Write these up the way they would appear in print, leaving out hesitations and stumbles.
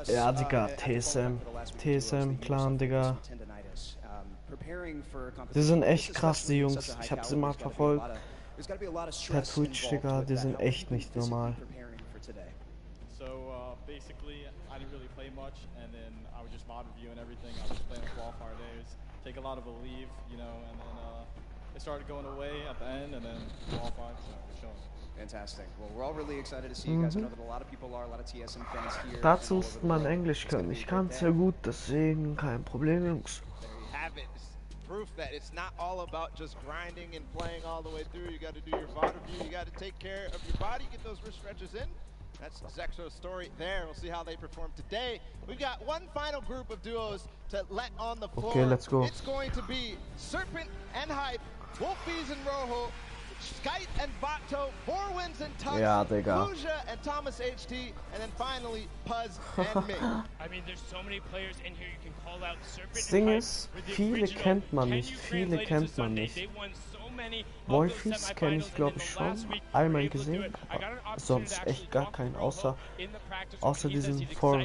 Ja, Digga, TSM Clan, Digga. Die sind echt krass, die Jungs. Ich hab sie mal verfolgt. Per Twitch, Digga, die sind echt nicht normal. So basically, I didn't really play much, and then I was just mod reviewing everything. I was playing the qualifier days, take a lot of a leave, you know, and then it started going away at the end, and then qualified, so we're chilling. Fantastic. Well, we're all really excited to see you guys. I know that a lot of people are, a lot of TSM fans here. Dazu muss man Englisch können. Ich kann es ja gut, deswegen kein Problem, Jungs. Proof that it's not all about just grinding and playing all the way through. You got to do your VOD review. You got to take care of your body, get those wrist stretches in. That's Zexo's story there. We'll see how they perform today. We've got one final group of duos to let on the floor. Okay, let's go. It's going to be Serpent and Hype, Wolfies and Rojo, Skype and Vato, Borwins and Tux, Ja, Digga. Luja and Thomas HT, and then finally Puzz and Ming. I mean, there's so many players in here you can call out. Serpent Das Ding ist, viele kennt man nicht, Wolfies kenne ich glaube ich schon, einmal gesehen, aber sonst echt gar keinen, außer diesen vor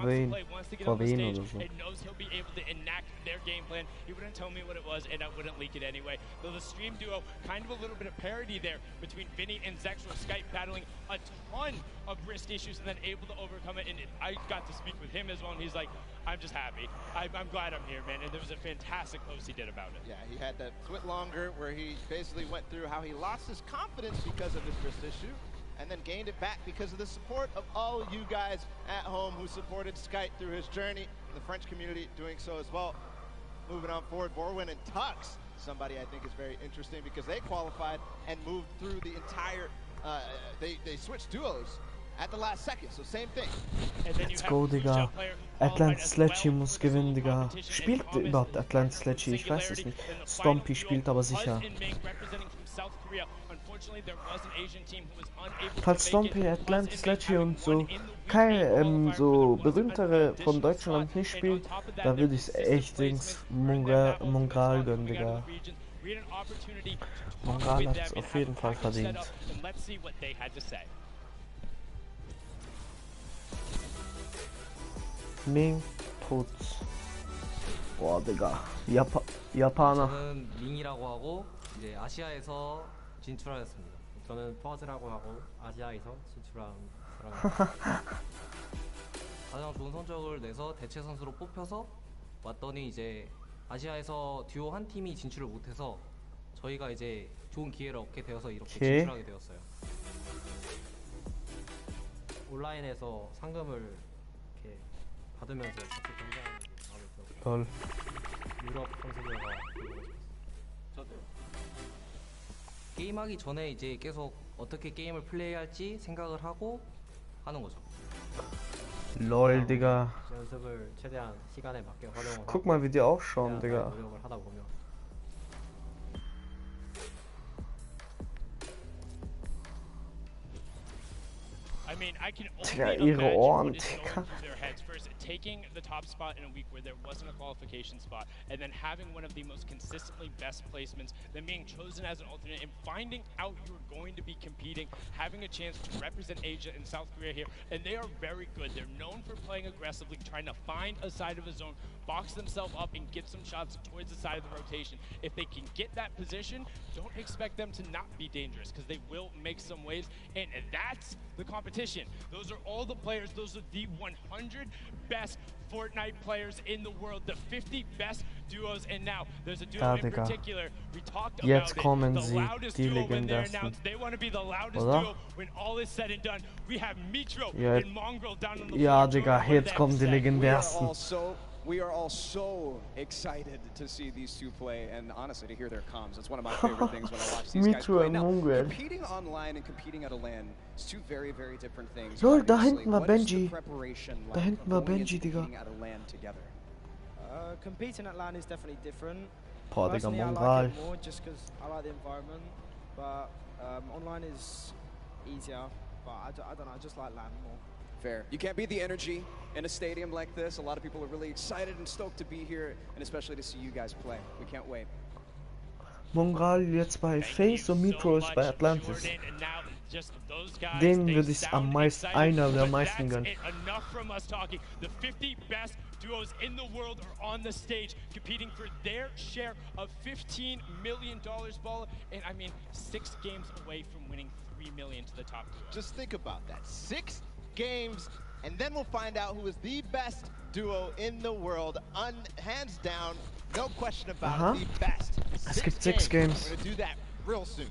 wen oder so. Their game plan. He wouldn't tell me what it was, and I wouldn't leak it anyway. Though the stream duo, kind of a little bit of parity there between Vinny and Zexo. Skype battling a ton of wrist issues and then able to overcome it. And I got to speak with him as well, and he's like, I'm just happy. I'm glad I'm here, man. And there was a fantastic post he did about it. Yeah, he had that Twit Longer where he basically went through how he lost his confidence because of his wrist issue, and then gained it back because of the support of all you guys at home who supported Skype through his journey. The French community doing so as well. Moving on forward, Borwin and Tux, somebody I think is very interesting because they qualified and moved through the entire, they switched duos at the last second, so same thing. Let's go, Digga. Atlantis Sledgy muss gewinnen, Digga. Spielt überhaupt Atlantis Sledgy? Ich weiß es nicht. Stompy spielt aber sicher. Falls Stompy, Atlantis Sledgy und so so berühmtere von Deutschland nicht spielt, da würde ich es echt Mongral gönnen, Digga. Mongral hat es auf jeden Fall verdient. Ming, Putz. Boah, Digga. Japaner. 저는 밍이라고 하고 이제 아시아에서 진출하였습니다. 저는 퍼즈라고 하고 아시아에서 진출한 사람입니다. 가장 좋은 성적을 내서 대체 선수로 뽑혀서 왔더니 이제 아시아에서 듀오 한 팀이 진출을 못해서 저희가 이제 좋은 기회를 얻게 되어서 이렇게 진출하게 되었어요. 온라인에서 상금을 이렇게 받으면서 같이 경기하는 게 마음에 들었고 유럽 선수들과 저도요. 게임하기 전에 이제 계속 어떻게 게임을 플레이할지 생각을 하고 하는 거죠. Lol, Digga. 연습을 최대한 시간에 맞게 활용하고 Guck mal, wie die ausschauen, Digga. 노력을 하다 보면 I mean, I can Digga, only ihre imagine Ohren, what is going Digga. through their heads first. Taking the top spot in a week where there wasn't a qualification spot, and then having one of the most consistently best placements, then being chosen as an alternate, and finding out you're going to be competing, having a chance to represent Asia and South Korea here, and they are very good. They're known for playing aggressively, trying to find a side of a zone, box themselves up, and get some shots towards the side of the rotation. If they can get that position, don't expect them to not be dangerous, because they will make some waves, and that's the competition. Those are all the players. Those are the 100 best Fortnite players in the world, the 50 best duos, and now there's a duo in particular. We talked about Jetzt it. kommen The sie, loudest die duo when they're legendärsten. announced. They want to be the loudest Oder? duo when all is said and done. We have Mitro Ja, and Mongrel down on the ja, floor. Digga, jetzt kommen die legendärsten. We are all so excited to see these two play, and honestly, to hear their comms. It's one of my favorite things when I watch these guys play. Now, competing online and competing at a LAN is two very, very different things. Lol, da hinten war What is the Benji. preparation Da like hinten war going into Benji, Digga. competing at a LAN together? Competing at LAN is definitely different. Boah, Digga, Personally, I Mongral. like it more just because I like the environment, but online is easier. But I don't know, I just like LAN more. Fair. You can't beat the energy in a stadium like this. A lot of people are really excited and stoked to be here, and especially to see you guys play. We can't wait. Mongral jetzt bei Face und Mitro ist bei Atlantis. Den würde ich einer der meisten gönnen. from us talking. The 50 best duos in the world are on the stage competing for their share of $15 million, Ball. And I mean, 6 games away from winning $3 million to the top duo. Just think about that. 6 games, and then we'll find out who is the best duo in the world. Hands down, no question about it, the best. Es gibt 6 Games. We're gonna do that real soon.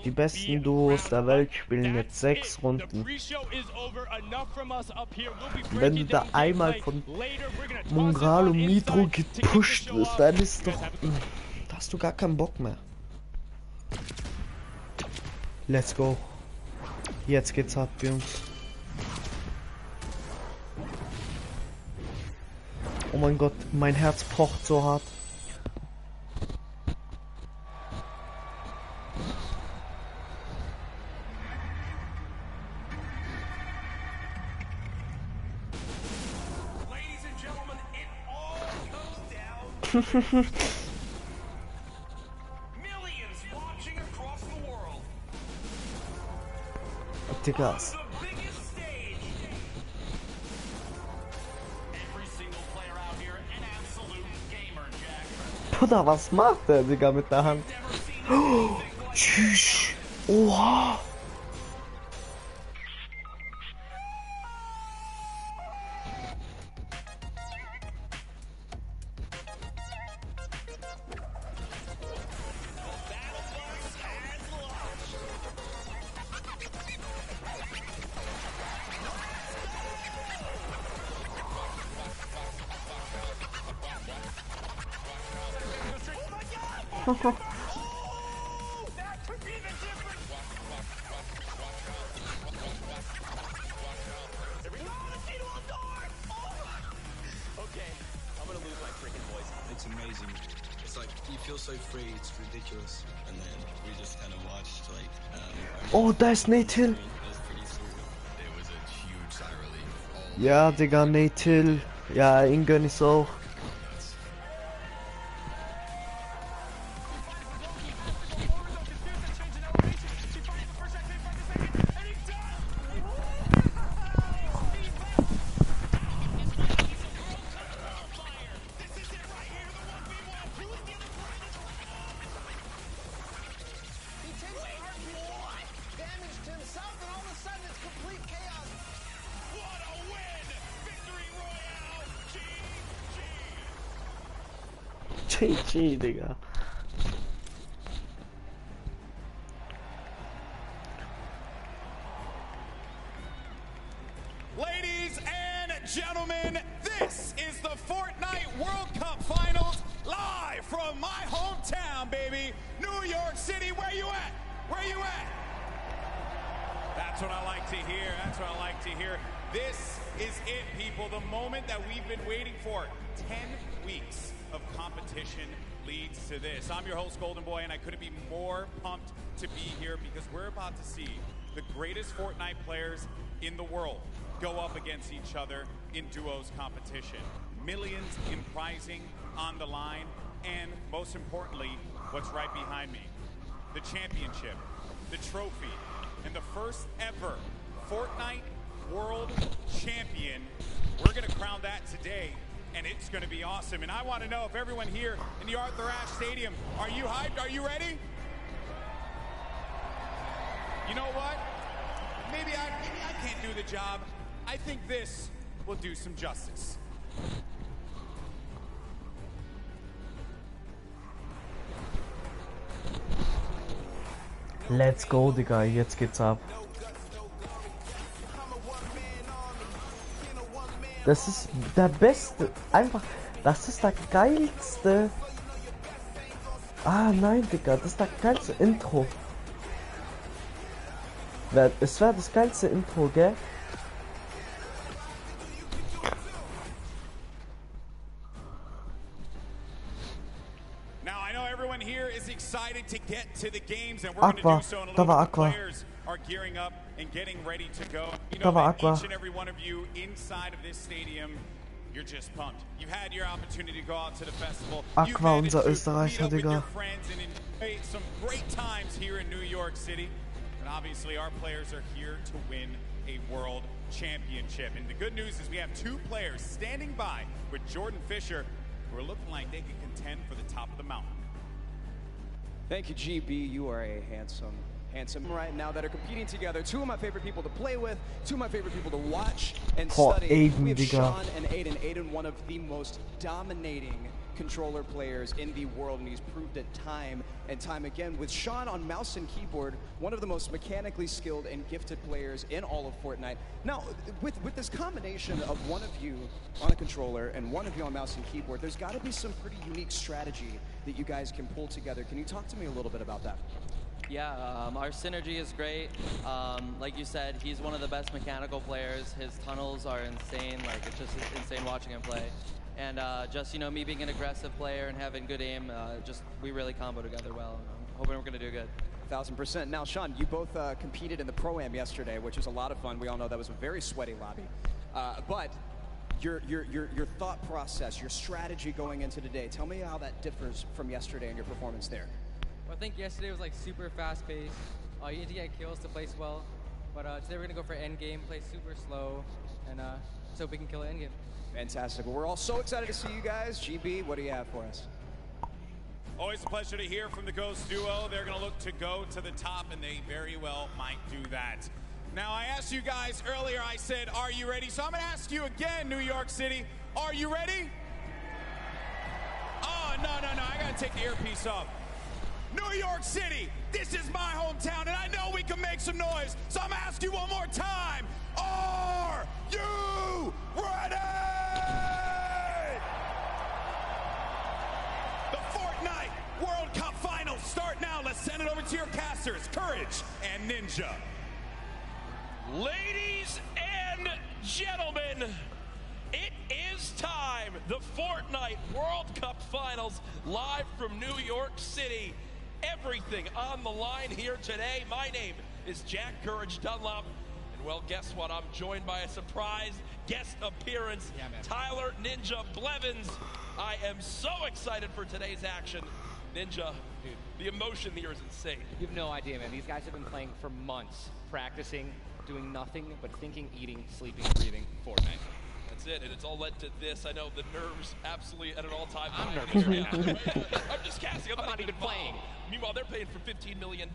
Die besten Duos der Welt spielen jetzt 6 Runden. Wenn du da einmal von Mongralo Mitro gepusht wirst, dann ist doch... Da hast du gar keinen Bock mehr. Let's go. Jetzt geht's ab, Jungs. Oh mein Gott, mein Herz pocht so hart. Millions watching across the world. Diggas. Bruder, was macht der, Digga, mit der Hand? Oh, tschüss. Oha. It's amazing. It's like you feel so free. It's ridiculous. And then we just kind of watched like. Oh, da ist Nate Hill. It was a huge sigh of relief. Ja, Digga, Nate Hill. Ja, ihn gönn ich auch. GG, Digga. Ladies and gentlemen, this is the Fortnite World Cup Finals, live from my hometown, baby, New York City. Where you at? Where you at? That's what I like to hear. That's what I like to hear. This is it, people. The moment that we've been waiting for. 10 weeks of competition leads to this. I'm your host, Golden Boy, and I couldn't be more pumped to be here because we're about to see the greatest Fortnite players in the world go up against each other in duos competition. Millions in prizing on the line, and most importantly, what's right behind me, the championship, the trophy, and the first ever Fortnite World Champion. We're gonna crown that today, and it's gonna be awesome. And I wanna know if everyone here in the Arthur Ashe Stadium, are you hyped? Are you ready? You know what? Maybe I can't do the job. I think this will do some justice. Let's go, Digga, jetzt geht's ab. Das ist der beste, einfach, das ist der geilste. Ah nein, Digga, das ist der geilste Intro. Es wäre das geilste Intro, gell? Now I know everyone here is excited to get to the games, and we're going to do so in a little bit. Players are gearing up and getting ready to go. You know that each and every one of you inside of this stadium, you're just pumped. You had your opportunity to go out to the festival. Aqua, unser Österreicher, Digga. And enjoy some great times here in New York City. And obviously our players are here to win a world championship. And the good news is we have two players standing by with Jordan Fisher who are looking like they can contend for the top of the mountain. Thank you, GB. You are a handsome right now that are competing together. Two of my favorite people to play with, two of my favorite people to watch and study. Aiden, we have Digga. Sean and Aiden. Aiden, one of the most dominating controller players in the world, and he's proved it time and time again. With Sean on mouse and keyboard, one of the most mechanically skilled and gifted players in all of Fortnite. Now, with this combination of one of you on a controller and one of you on mouse and keyboard, there's got to be some pretty unique strategy that you guys can pull together. Can you talk to me a little bit about that? Yeah, our synergy is great. Like you said, he's one of the best mechanical players. His tunnels are insane. Like, it's just insane watching him play. And just, you know, me being an aggressive player and having good aim, we really combo together well. I'm hoping we're going to do good. 1000%. Now, Sean, you both competed in the Pro-Am yesterday, which was a lot of fun. We all know that was a very sweaty lobby. But your thought process, your strategy going into today, tell me how that differs from yesterday and your performance there. Well, I think yesterday was like super fast-paced. You need to get kills to place well. But today we're going to go for endgame, play super slow, and so we can kill it endgame. Fantastic. Well, we're all so excited to see you guys. GB, what do you have for us? Always a pleasure to hear from the Ghost duo. They're going to look to go to the top, and they very well might do that. Now, I asked you guys earlier, I said, are you ready? So I'm going to ask you again, New York City. Are you ready? Oh, no. I got to take the earpiece off. New York City, this is my hometown, and I know we can make some noise. So I'm going to ask you one more time. Are you ready? The Fortnite World Cup Finals start now. Let's send it over to your casters, Courage and Ninja. Ladies and gentlemen, it is time. The Fortnite World Cup Finals live from New York City. Everything on the line here today. My name is Jack Courage Dunlop. And well, guess what? I'm joined by a surprise guest appearance, Tyler Ninja Blevins. I am so excited for today's action. Ninja, dude, the emotion here is insane. You have no idea, man. These guys have been playing for months, practicing, doing nothing but thinking, eating, sleeping, breathing Fortnite. That's it, and it's all led to this. I know the nerves absolutely at an all-time high. I'm nervous right now. I'm just casting. I'm not even playing. Meanwhile, they're paying for $15 million,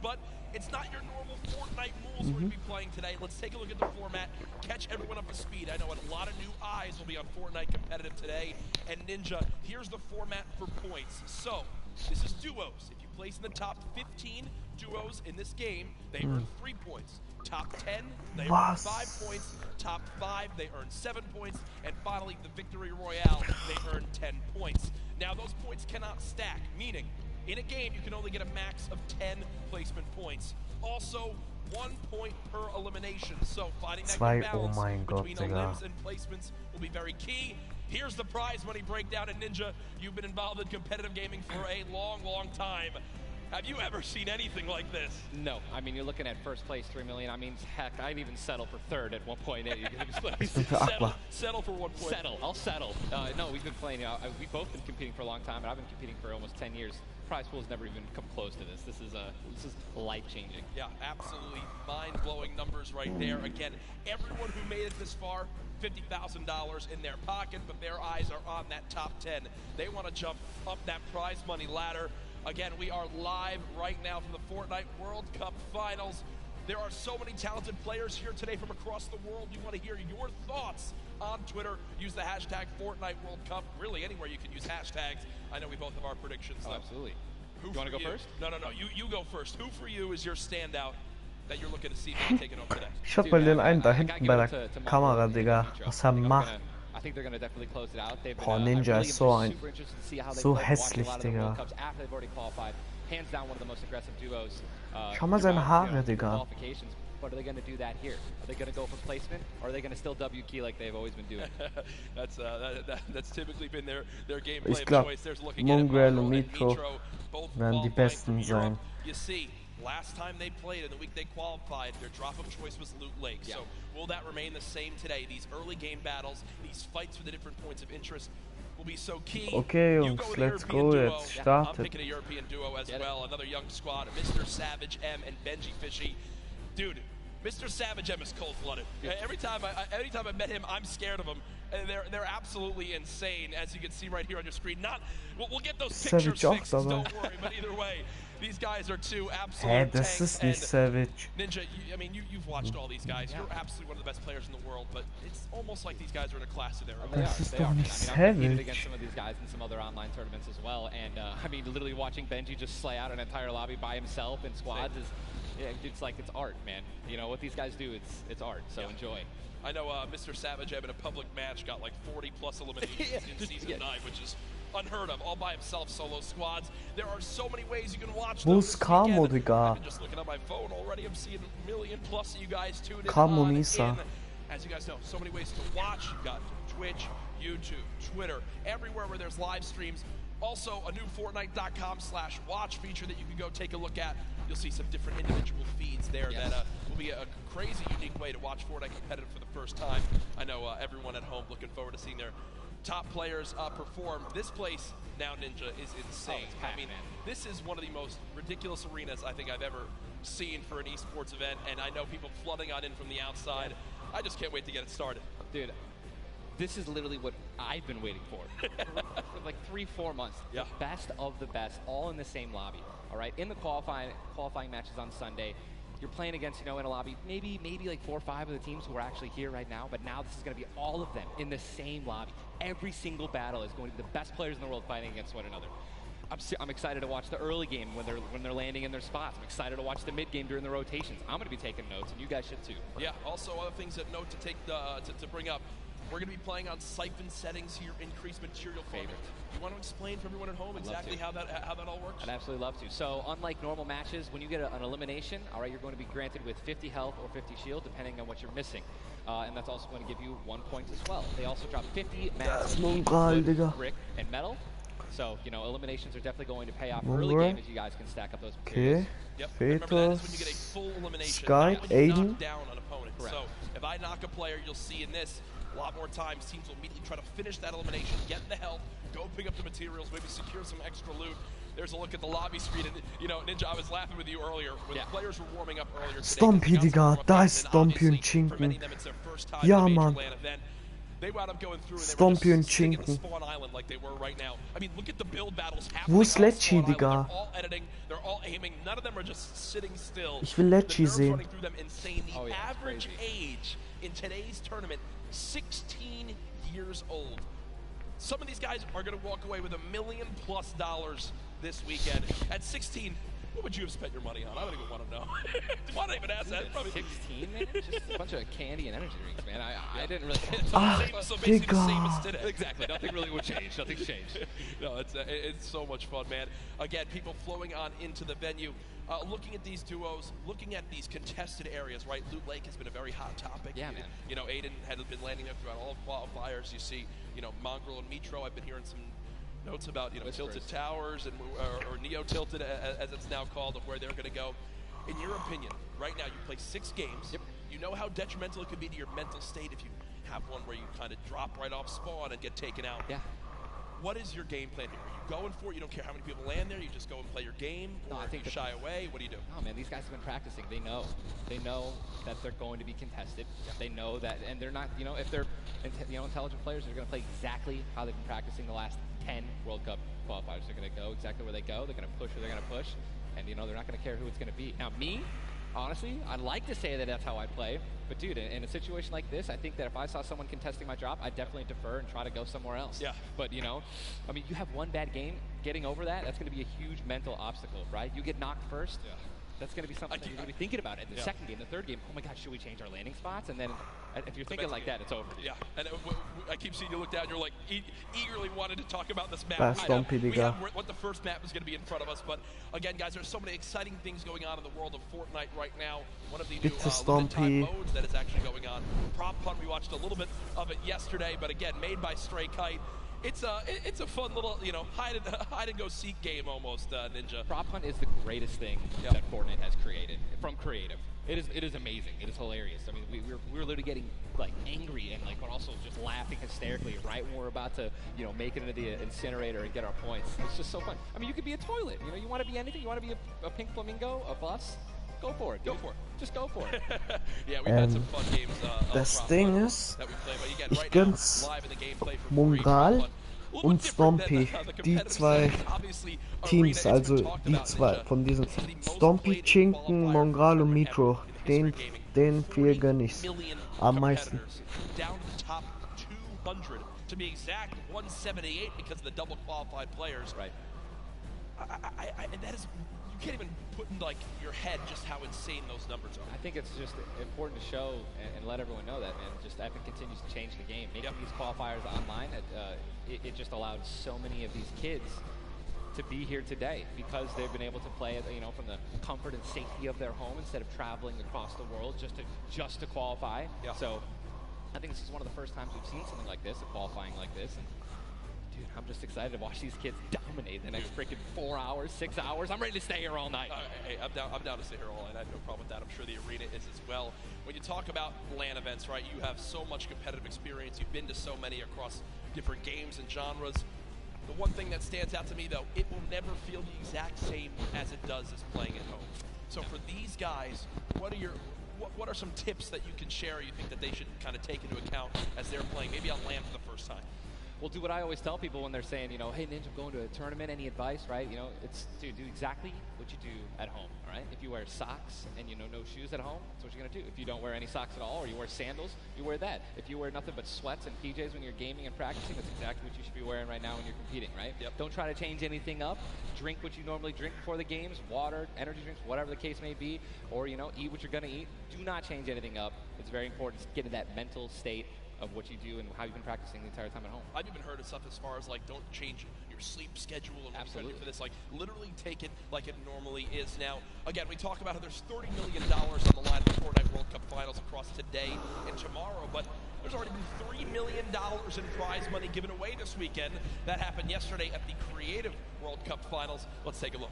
but it's not your normal Fortnite rules we're going to be playing today. Let's take a look at the format, catch everyone up to speed. I know a lot of new eyes will be on Fortnite competitive today. And Ninja, here's the format for points. So, this is duos. If you place in the top 15 duos in this game, they earn 3 points. Top 10, they earn 5 points. Top 5, they earn 7 points. And finally, the Victory Royale, they earn 10 points. Now, those points cannot stack, meaning in a game, you can only get a max of 10 placement points. Also, 1 point per elimination. So, finding that good balance between elims and placements will be very key. Here's the prize money breakdown. And Ninja, you've been involved in competitive gaming for a long, long time. Have you ever seen anything like this? No. I mean, you're looking at first place, $3 million. I mean, heck, I'd even settle for third at 1.8. Settle for 1 point. I'll settle. No, we've been playing. We've both been competing for a long time, and I've been competing for almost 10 years. Prize pool's never even come close to this. This is life-changing. Yeah, absolutely mind-blowing numbers right there. Again, everyone who made it this far, $50,000 in their pocket, but their eyes are on that top 10. They want to jump up that prize money ladder. Again, we are live right now from the Fortnite World Cup Finals. There are so many talented players here today from across the world. We want to hear your thoughts on Twitter. Use the hashtag Fortnite World Cup. Really, anywhere you can use hashtags. I know we both have our predictions. Oh, absolutely. Who you want to go first? No. You go first. Who for you is your standout that you're looking to see being taken over today? Schaut mal den einen da hinten bei der Kamera, Digga. Was er macht. I think they're going to definitely close it out. Boah, Ninja ist so hässlich, Digga. Hands down, one of the most aggressive duos. Schau mal seine Haare, Digga. But are they going to do that here? Are they going to go for placement, or are they going to still W key like they've always been doing? That's typically been their gameplay Ich glaube, Mongrel und Nitro werden die Besten sein. You see, last time they played in the week they qualified, their drop of choice was Loot Lake. So will that remain the same today? These early game battles, these fights for the different points of interest will be so key. Okay, Jungs, let's go. Jetzt startet. I'm picking a European duo as well. Another young squad, Mr. Savage M and Benji Fishy. Dude, Mr. Savage M is cold-blooded. Every time I met him, I'm scared of him. They're absolutely insane, as you can see right here on your screen. We'll get those pictures fixed, don't worry. But either way, these guys are two absolute tanks. And Savage. Ninja, I mean, you've watched all these guys. You're absolutely one of the best players in the world, but it's almost like these guys are in a class of their own. They are. Savage. I mean, I've competed against some of these guys in some other online tournaments as well, and I mean, literally watching Benji just slay out an entire lobby by himself in squads is, it's like it's art, man. You know what these guys do? It's art. So enjoy. I know Mr. Savage in a public match got like 40+ eliminations in Season 9, which is unheard of, all by himself, solo squads. There are so many ways you can watch them this weekend. I've been just looking at my phone already. I'm seeing 1 million+ of you guys tuned in. As you guys know, so many ways to watch. You've got Twitch, YouTube, Twitter, everywhere where there's live streams. Also, a new Fortnite.com/watch feature that you can go take a look at. You'll see some different individual feeds there that will be a crazy, unique way to watch Fortnite competitive for the first time. I know everyone at home looking forward to seeing their top players perform. This place now, Ninja, is insane. I mean, this is one of the most ridiculous arenas I think I've ever seen for an esports event, and I know people flooding on in from the outside. I just can't wait to get it started. Dude, this is literally what I've been waiting for for like 3-4 months. The best of the best, all in the same lobby. All right, in the qualifying matches on Sunday, you're playing against, in a lobby, maybe like 4 or 5 of the teams who are actually here right now, but now this is going to be all of them in the same lobby. Every single battle is going to be the best players in the world fighting against one another. I'm excited to watch the early game when they're landing in their spots. I'm excited to watch the mid game during the rotations. I'm going to be taking notes, and you guys should too. Yeah. Also, other things that note to take to bring up. We're going to be playing on siphon settings here, increased material favorite. You want to explain for everyone at home exactly how that all works? I'd absolutely love to. So unlike normal matches, when you get an elimination, all right, you're going to be granted with 50 health or 50 shield, depending on what you're missing. And that's also going to give you 1 point as well. They also drop 50 max brick and metal. So, eliminations are definitely going to pay off early game as you guys can stack up those materials. Yep. Remember, that is when you get a full elimination, Sky, not when you knock down an opponent. Correct. So if I knock a player, you'll see in this, a lot more times teams will immediately try to finish that elimination, get the health, go pick up the materials, maybe secure some extra loot. There's a look at the lobby screen, and Ninja, I was laughing with you earlier when the players were warming up earlier today. Stompy, Digga, da ist Stompy und Chinken. Ja, Mann. They wound up going through and Stompy und sitting in the Chinken. spawn island like they were right now. I mean, look at the build battles Wo ist happening on Lecci, Spawn Island. Digga? They're all editing, they're all aiming. None of them are just sitting still. Ich will Lecci The nerves sehen. running through them insane. The average age in today's tournament, 16 years old. Some of these guys are going to walk away with $1 million+ this weekend. At 16, what would you have spent your money on? I don't even want to know. Why not even ask that? Probably 16, man? Just a bunch of candy and energy drinks, man. I didn't really. So basically the same as today. Exactly. Nothing really would change. Nothing's changed. No, it's so much fun, man. Again, people flowing on into the venue, looking at these duos, looking at these contested areas, right? Loot Lake has been a very hot topic. Yeah, man. Aiden had been landing there throughout all qualifiers. You see, Mongrel and Mitro. I've been hearing some notes about tilted towers and or neo tilted as it's now called, of where they're going to go. In your opinion, right now you play 6 games. Yep. You know how detrimental it could be to your mental state if you have one where you kind of drop right off spawn and get taken out. Yeah. What is your game plan here? Are you going for it? You don't care how many people land there? You just go and play your game? No, or I think you shy away? What do you do? No, man, these guys have been practicing. They know that they're going to be contested. They know that, and they're not, if they're intelligent players, they're going to play exactly how they've been practicing the last 10 World Cup qualifiers. They're going to go exactly where they go. They're going to push where they're going to push, and they're not going to care who it's going to be. Now, me, honestly, I'd like to say that that's how I play, but dude, in a situation like this, I think that if I saw someone contesting my drop, I'd definitely defer and try to go somewhere else. Yeah. But you have one bad game, getting over that's going to be a huge mental obstacle, right? You get knocked first. Yeah. That's going to be something that you're going to be thinking about. In the second game, the third game, oh my God, should we change our landing spots? And then if you're thinking like that, it's over. Yeah, and I keep seeing you look down, you're like eagerly wanted to talk about this map. We have what the first map is going to be in front of us, but again, guys, there's so many exciting things going on in the world of Fortnite right now. One of the new limited time modes that is actually going on. Prop Hunt, we watched a little bit of it yesterday, but again, made by Stray Kite. It's a fun little, hide and go seek game almost, Ninja. Prop Hunt is the greatest thing that Fortnite has created from creative. It is amazing. It is hilarious. I mean, we're literally getting like angry and but also just laughing hysterically right when we're about to make it into the incinerator and get our points. It's just so fun. I mean, you could be a toilet. You want to be anything. You want to be a pink flamingo, a bus. Go for it. Go for it. Just go for it. Yeah, we've had some fun games. Das Ding ist, ich gönn's Mongal und Stompy, die zwei Teams, also die zwei von diesen Stompy, Chinken, Mongal und Mitro, den vier gönn ich's am meisten. Down to the top 200, to be exact, 178 because of the double qualified players. Right. And that is, you can't even put in like your head just how insane those numbers are. I think it's just important to show and let everyone know that, man. Just I think continues to change the game. Making these qualifiers online, it just allowed so many of these kids to be here today because they've been able to play, you know, from the comfort and safety of their home instead of traveling across the world just to qualify. Yeah. So I think this is one of the first times we've seen something like this, a qualifying like this. And dude, I'm just excited to watch these kids dominate the next freaking 4 hours, 6 hours. I'm ready to stay here all night. Hey, I'm down to stay here all night. I have no problem with that. I'm sure the arena is as well. When you talk about LAN events, right, you have so much competitive experience. You've been to so many across different games and genres. The one thing that stands out to me, though, it will never feel the exact same as it does as playing at home. So for these guys, what are some tips that you can share you think that they should kind of take into account as they're playing, maybe on LAN for the first time? Well, do what I always tell people when they're saying, you know, hey, Ninja, I'm going to a tournament, any advice, right? You know, it's, dude, do exactly what you do at home, all right? If you wear socks and, you know, no shoes at home, that's what you're going to do. If you don't wear any socks at all or you wear sandals, you wear that. If you wear nothing but sweats and PJs when you're gaming and practicing, that's exactly what you should be wearing right now when you're competing, right? Yep. Don't try to change anything up. Drink what you normally drink before the games, water, energy drinks, whatever the case may be, or, you know, eat what you're going to eat. Do not change anything up. It's very important to get in that mental state of what you do and how you've been practicing the entire time at home. I've even heard of stuff as far as like don't change your sleep schedule and what you're gonna do for this. Like literally take it like it normally is. Now, again, we talk about how there's $30 million on the line for the Fortnite World Cup Finals across today and tomorrow, but there's already been $3 million in prize money given away this weekend. That happened yesterday at the Creative World Cup Finals. Let's take a look.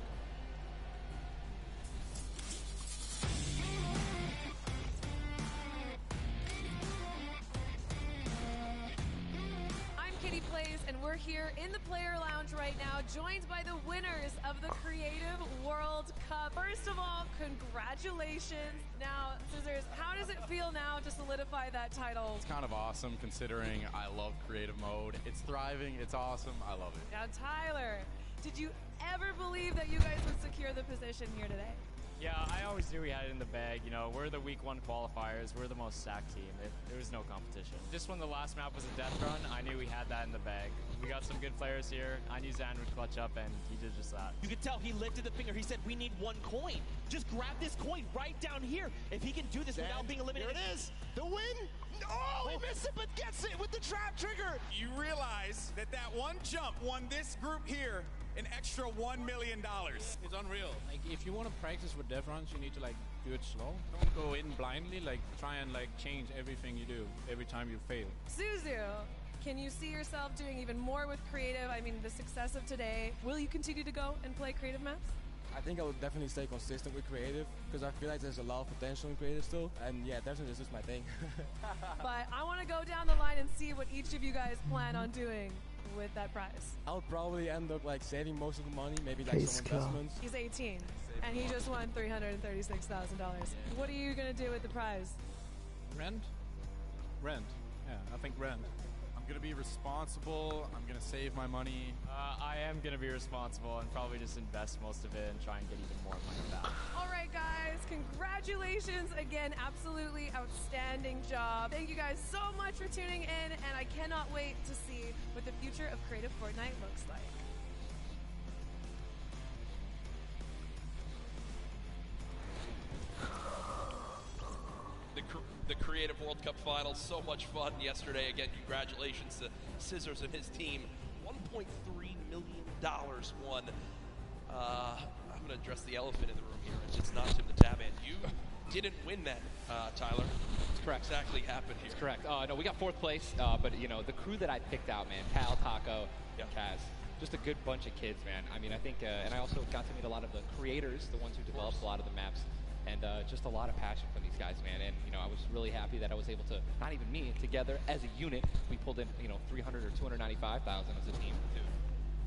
And we're here in the player lounge right now, joined by the winners of the Creative World Cup. First of all, congratulations. Now, Scissors, how does it feel now to solidify that title? It's kind of awesome considering I love creative mode. It's thriving, it's awesome, I love it. Now, Tyler, did you ever believe that you guys would secure the position here today? Yeah, I always knew we had it in the bag. You know, we're the week 1 qualifiers. We're the most stacked team. There was no competition. Just when the last map was a death run, I knew we had that in the bag. We got some good players here. I knew Zan would clutch up, and he did just that. You could tell he lifted the finger. He said, we need 1 coin. Just grab this coin right down here. If he can do this without being eliminated. Here it is. The win. Oh, he missed it, but gets it with the trap trigger. You realize that one jump won this group here an extra $1 million. It's unreal. Like, if you want to practice with death runs, you need to like do it slow. Don't go in blindly. Like, try and like change everything you do every time you fail. Suzu, can you see yourself doing even more with creative? I mean, the success of today. Will you continue to go and play creative maps? I think I would definitely stay consistent with creative because I feel like there's a lot of potential in creative still. And yeah, definitely this is my thing. But I want to go down the line and see what each of you guys plan on doing with that prize. I would probably end up like saving most of the money, maybe like some investments. He's 18 and he just won $336,000. What are you going to do with the prize? Rent? Yeah, I think rent. I'm going to be responsible. I'm going to save my money. I am going to be responsible and probably just invest most of it and try and get even more money back. All right, guys, congratulations again. Absolutely outstanding job. Thank you guys so much for tuning in, and I cannot wait to see what the future of Creative Fortnite looks like. The Creative World Cup Finals, so much fun yesterday. Again, congratulations to Scissors and his team. $1.3 million won. I'm going to address the elephant in the room here. It's not Tim the Taban. You didn't win that, Tyler. That's correct. What exactly happened here? That's correct. No, we got 4th place, but, you know, the crew that I picked out, man, Cal, Taco, Kaz, just a good bunch of kids, man. I mean, I think, and I also got to meet a lot of the creators, the ones who developed a lot of the maps. And just a lot of passion from these guys, man. And, you know, I was really happy that I was able to, not even me, together as a unit, we pulled in, you know, 300 or 295,000 as a team.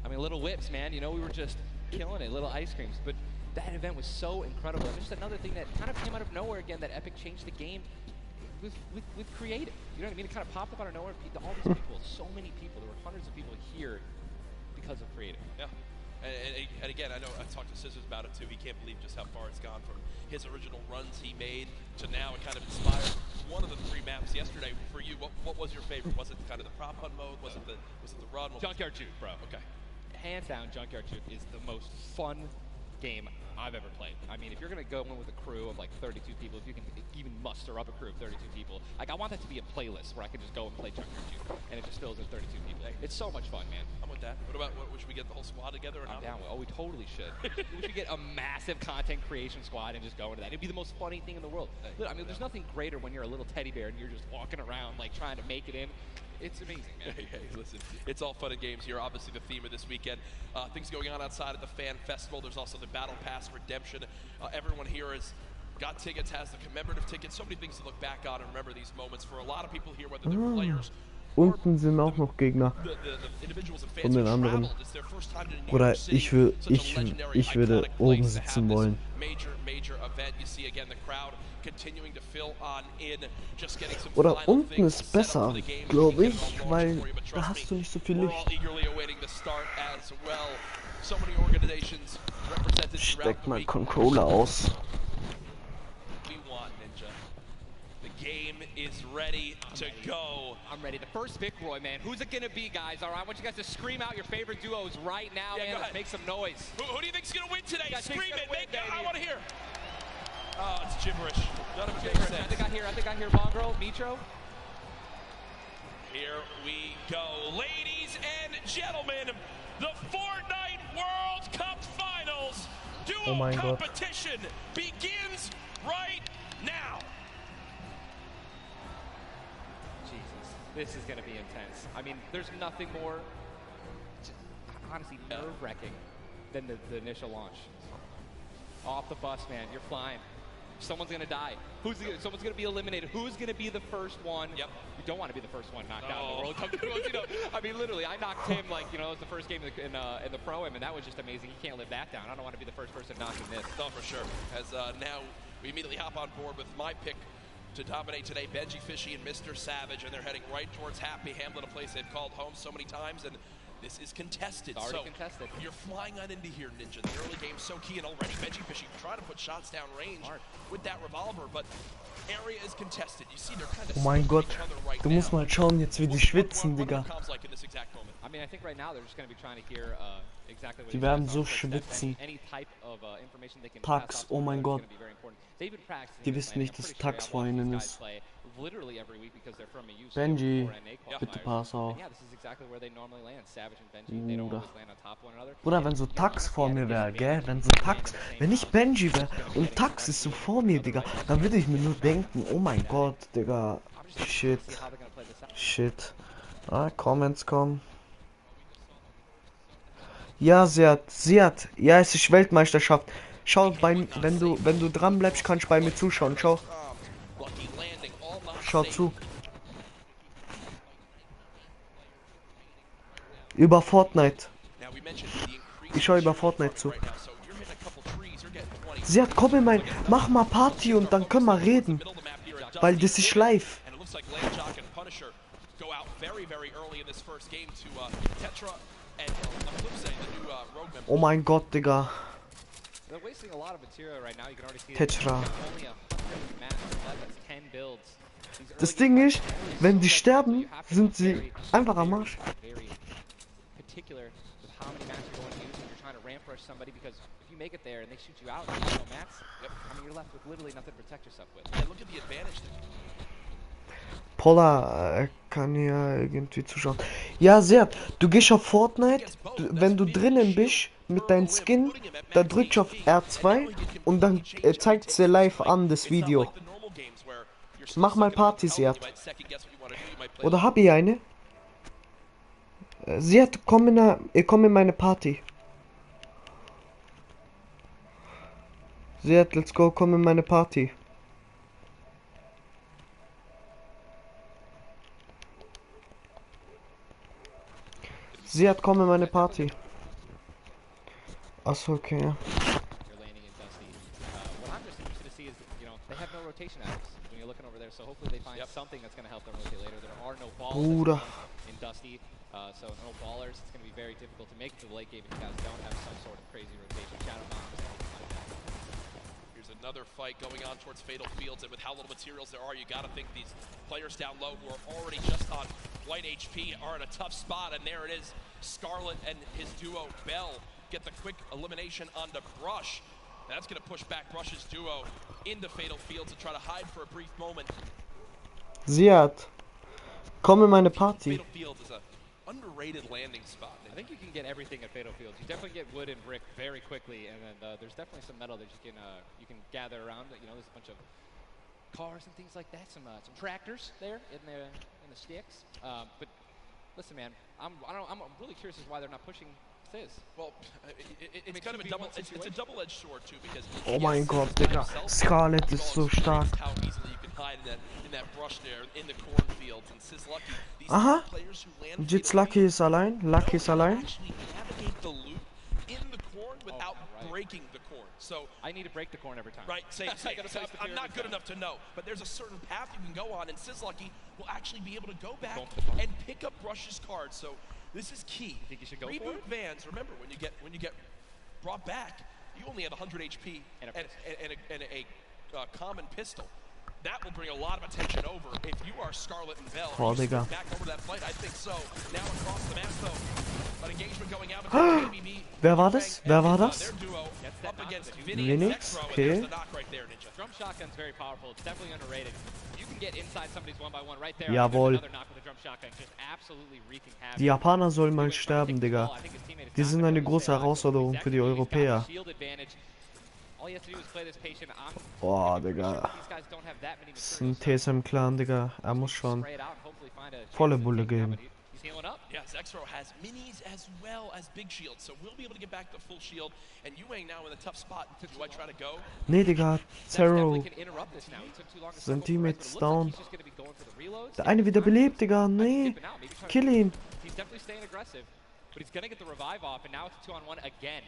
I mean, little whips, man. You know, we were just killing it, little ice creams. But that event was so incredible. And just another thing that kind of came out of nowhere again, that Epic changed the game with creative. You know what I mean? It kind of popped up out of nowhere. All these people, so many people, there were hundreds of people here because of creative. Yeah. And again, I know I talked to Scissors about it too. He can't believe just how far it's gone from his original runs he made to now. It kind of inspired one of the 3 maps yesterday for you. What was your favorite? Was it kind of the prop hunt mode? Was it the run? Junkyard Juke, bro. Okay. Hands down, Junkyard Juke is the most fun game I've ever played. I mean, if you're going to go in with a crew of like 32 people, if you can even muster up a crew of 32 people, like I want that to be a playlist where I can just go and play Junkyard Juke, and it just fills in 32 people. It's so much fun, man. I'm with that. What about, should we get the whole squad together or not? I'm down with. Oh, we totally should. We should get a massive content creation squad and just go into that. It'd be the most funny thing in the world. I mean, there's nothing greater when you're a little teddy bear and you're just walking around like trying to make it in. It's amazing, man. Hey, listen, it's all fun and games here. Obviously, the theme of this weekend, things going on outside of the fan festival. There's also the Battle Pass redemption. Everyone here has got tickets, has the commemorative tickets. So many things to look back on and remember these moments. For a lot of people here, whether they're players, unten sind auch noch Gegner von den anderen. Oder ich würde oben sitzen wollen. Oder unten ist besser, glaube ich, weil da hast du nicht so viel Licht. Steck mal Controller aus. Game is ready to go. I'm ready. The first pick, Roy, man. Who's it gonna be, guys? All right, I want you guys to scream out your favorite duos right now, man. Let's make some noise. Who do you think's gonna win today? Scream it, make it. I want to hear. Oh, it's gibberish. None of it makes sense. I think I hear Mongrel, Mitro. Here we go, ladies and gentlemen. The Fortnite World Cup Finals duo competition begins right now. This is going to be intense. I mean, there's nothing more, honestly, nerve-wracking than the initial launch. Off the bus, man. You're flying. Someone's going to die. Someone's going to be eliminated. Who's going to be the first one? Yep. You don't want to be the first one knocked out in the World Cup. You know, I mean, literally, I knocked him like, it was the first game in the Pro-Am, and that was just amazing. He can't live that down. I don't want to be the first person knocking this. No, for sure. As now we immediately hop on board with my pick to dominate today, Benji Fishy and Mr. Savage, and they're heading right towards Happy Hamlet, a place they've called home so many times, and this is contested. It's already contested. You're flying on into here, Ninja. The early game's so key, and already Benji Fishy trying to put shots down range with that revolver, but area is contested. You see, they're kind of oh mein Gott, du musst mal schauen jetzt, wie die schwitzen, Digga. I mean, I think right now they're just going to be trying to hear exactly what die werden so schwitzen. Tax, oh mein Gott. Die wissen nicht, dass Tax vor ihnen ist. Benji, bitte pass auf. Oder wenn so Tax vor mir wäre, gell? Wenn ich Benji wäre und Tax ist so vor mir, Digga, dann würde ich mir nur denken, oh mein Gott, Digga. Shit. Ah, Comments kommen. Ja, Siad. Ja, es ist Weltmeisterschaft. Schau, wenn du dran bleibst, kannst du bei mir zuschauen. Schau zu. Über Fortnite. Ich schaue über Fortnite zu. Siad, komm in mein... Mach mal Party und dann können wir reden. Weil das ist live. Oh mein Gott, Digga. Tetra. Das Ding ist, wenn die sterben, sind sie einfach am Arsch. Polar kann ja irgendwie zuschauen. Ja, sehr. Du gehst auf Fortnite, wenn du drinnen bist mit deinem Skin, da drückst du auf R2 und dann zeigt es dir live an, das Video. Mach mal Party, Siad. Oder hab ich eine? Siad, komm in meine Party. Siad, let's go, komm in meine Party. Siad, komm in meine Party. Achso, okay. so hopefully they find something that's going to help them rotate later. There are no balls in Dusty, so no ballers. It's going to be very difficult to make it to the late game if you guys don't have some sort of crazy rotation. Shadow bombs, anything like that. Here's another fight going on towards Fatal Fields, and with how little materials there are, you got to think these players down low who are already just on white HP are in a tough spot, and there it is. Scarlet and his duo, Bell, get the quick elimination onto Brush. That's going to push back Brush's duo into Fatal Fields and try to hide for a brief moment. Ziad, komm in meine Party. Fatal Fields is an underrated landing spot. I think you can get everything at Fatal Fields. You definitely get wood and brick very quickly, and then there's definitely some metal that you can gather around. You know, there's a bunch of cars and things like that. Some tractors there in the sticks. But listen, man, I'm really curious as to why they're not pushing Fizz. Well, it's kind of a double-edged sword too, because oh mein Gott, Digga, Scarlet ist so stark. How easily you can hide in that brush there in the cornfields, and Sizz Lucky. Aha, und jetzt Lucky ist allein. Lucky ist allein. Navigate the loop in the corn without breaking the corn. So I need to break the corn every time. Right, same. I'm not good enough to know, but there's a certain path you can go on, and Sizz Lucky will actually be able to go back and pick up Brush's card. So this is key. Think you should go Reboot Vans. Remember, when you get brought back, you only have 100 HP and a common pistol. That will bring a lot of attention over. If you are Scarlet and Bell, oh, Digga. back over that fight, I think so. Now across the map, though, an engagement going out between KBB. Wer war das? Wer war das? Up against Linux? Okay. Drum shotgun's very powerful. It's definitely underrated. You can get inside somebody's 1-by-1 right there. Jawohl. Another knock with a drum shotgun, just absolutely wreaking havoc. Die Japaner sollen mal sterben, Digga. Die sind eine große Herausforderung für die Europäer. Boah, Digga. Das ist ein TSM-Clan, Digga. Er muss schon volle Bulle geben. Yeah, Zexro has minis as well as big shield, so we'll be able to get back the full shield. And Yuang now in a tough spot. Do I try to go? Nee, Digga, Zero. Sein Teammate ist down. Der eine wieder belebt, Digga. Nee, kill ihn. He's definitely staying aggressive, but he's gonna get the revive off, and now it's a 2-on-1 again.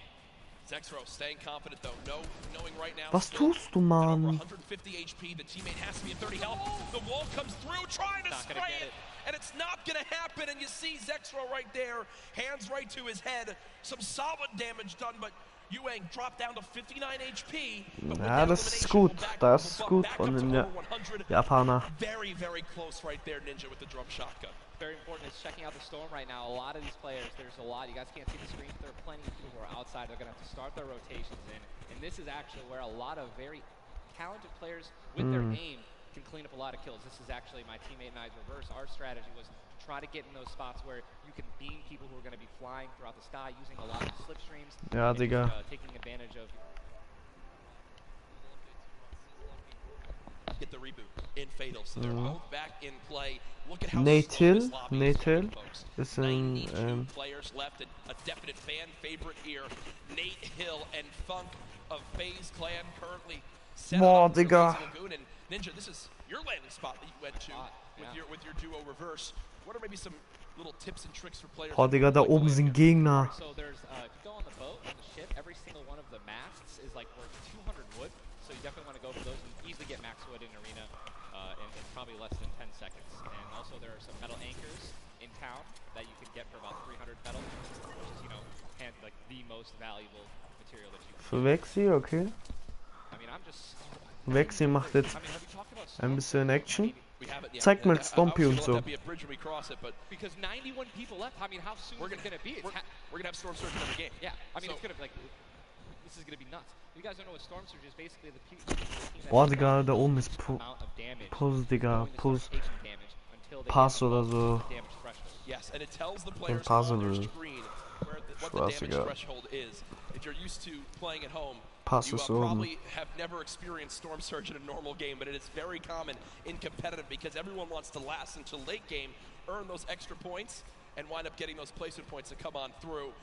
Zexro staying confident though, knowing right now. Was tust du, Mann? 150 HP, the teammate has to be at 30 health. The wall comes through, trying to spray it, and it's not gonna happen. And you see Zexro right there, hands right to his head. Some solid damage done, but Yuang dropped down to 59 HP. Ja, das ist gut. Das ist gut von den Japaner. Very, very close right there, Ninja, with the drum shotgun. Very important is checking out the storm right now. A lot of these players, there's a lot. You guys can't see the screen, but there are plenty of people who are outside. They're going to have to start their rotations in. And this is actually where a lot of very talented players with their aim can clean up a lot of kills. This is actually my teammate and I's reverse. Our strategy was to try to get in those spots where you can beam people who are going to be flying throughout the sky using a lot of slipstreams. Ja, Digga. Taking advantage of... Get the reboot in Fatal, so they're both back in play. Look at how Nate Hill ist ein players left, a definite fan favorite here. Nate Hill and Funk of FaZe Clan currently set up Digga. Lagoon. And Ninja, this is your landing spot that you went to with your duo reverse. What are maybe some little tips and tricks for players? Boah, Digga, da oben sind Gegner. So there's if you go on the boat, on the ship, every single one of the masts is like worth 200 wood. So you definitely want to go for those and easily get max wood in arena in probably less than 10 seconds. And also there are some metal anchors in town that you can get for about 300 metal, which is, you know, like the most valuable material that you can. Für Vexi, okay. I mean, I'm just... Vexi macht jetzt ein bisschen Action. Zeig mal Stompy und so. Because 91 people left, I mean, how soon is it going to be? We're going to have Storm Surge in every game. Yeah, I mean, it's going to be like... This is going to be nuts. You guys don't know what Storm Surge is, basically the team Boah, Digga, da oben ist Puss, Digga, Puss. Pass oder so. Yes, and it tells the players on their screen what the damage threshold is. If you're used to playing at home, you probably have never experienced Storm Surge in a normal game, but it is very common in competitive because everyone wants to last until late game, earn those extra points, and wind up getting those placement points to come on through.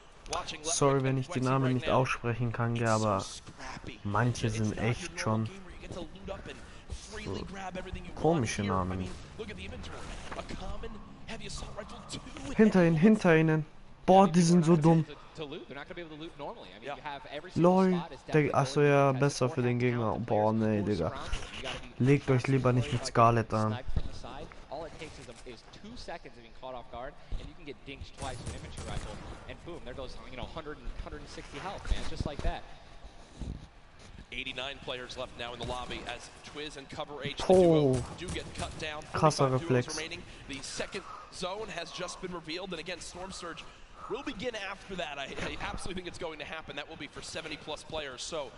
Sorry, wenn ich die Namen nicht aussprechen kann, aber manche sind echt schon so komische Namen. Hinter ihnen, hinter ihnen. Boah, die sind so dumm. LOL. Achso, ja, besser für den Gegner. Boah, nee, Digga. Legt euch lieber nicht mit Scarlet an. All it takes is 2 seconds of being caught off guard, and you can get dinged twice with an infantry rifle, and boom, there goes 160 health, man, just like that. 89 players left now in the lobby as Twiz and Cover H, the duo, do get cut down. 45 duos remaining. The second zone has just been revealed, and again, Storm Surge will begin after that. I absolutely think it's going to happen. That will be for 70+ players. So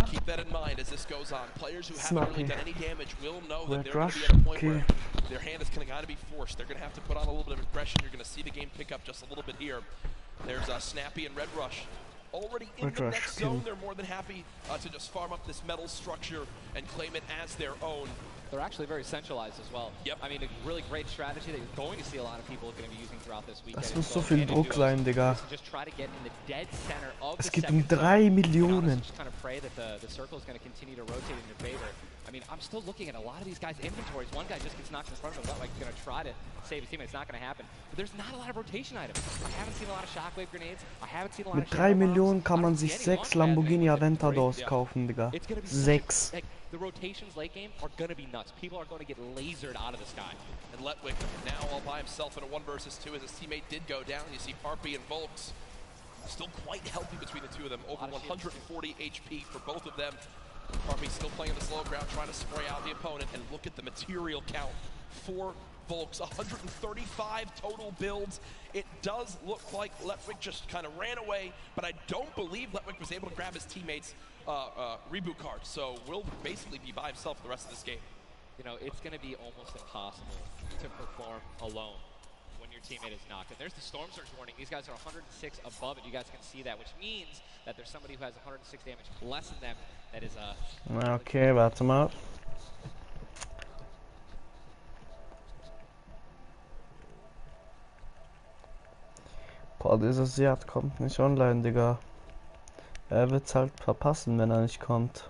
keep that in mind as this goes on. Players who haven't really done any damage will know that they're going to be at a point where their hand is going to be forced. They're going to have to put on a little bit of aggression. You're going to see the game pick up just a little bit here. There's Snappy and Red Rush. Already in the next zone, they're more than happy to just farm up this metal structure and claim it as their own. They're actually very centralized as well. Yep. I mean, a really great strategy that you're going to see a lot of people going to be using throughout this weekend. Das muss so viel Druck sein, Digga. Just try to get in the dead center of Es the geht 3 Millionen. Just kind of pray that the circle is going to continue to rotate in your favor. I mean, I'm still looking at a lot of these guys' inventories. One guy just gets knocked in front of him. Like, going to try to save his team. It's not going to happen. But there's not a lot of rotation items. I haven't seen a lot of shockwave grenades. I haven't seen a lot of. Mit 3 Millionen kann man sich 6 Lamborghini Aventadors kaufen, Digga. 6. The rotations late game are going to be nuts. People are going to get lasered out of the sky. And Letwick now all by himself in a 1 versus 2 as his teammate did go down. You see Parpy and Volks still quite healthy between the two of them. Over 140 HP for both of them. Parpy still playing in the slow ground, trying to spray out the opponent. And look at the material count for Volks. 135 total builds. It does look like Letwick just kind of ran away, but I don't believe Letwick was able to grab his teammates' reboot card. So will basically be by himself for the rest of this game. You know, it's going to be almost impossible to perform alone when your teammate is knocked. And there's the Storm Surge warning. These guys are 106 above it. You guys can see that, which means that there's somebody who has 106 damage less than them. That is Okay, warte mal. Boah, dieser Seat kommt nicht online, Digga. Er wird's halt verpassen, wenn er nicht kommt.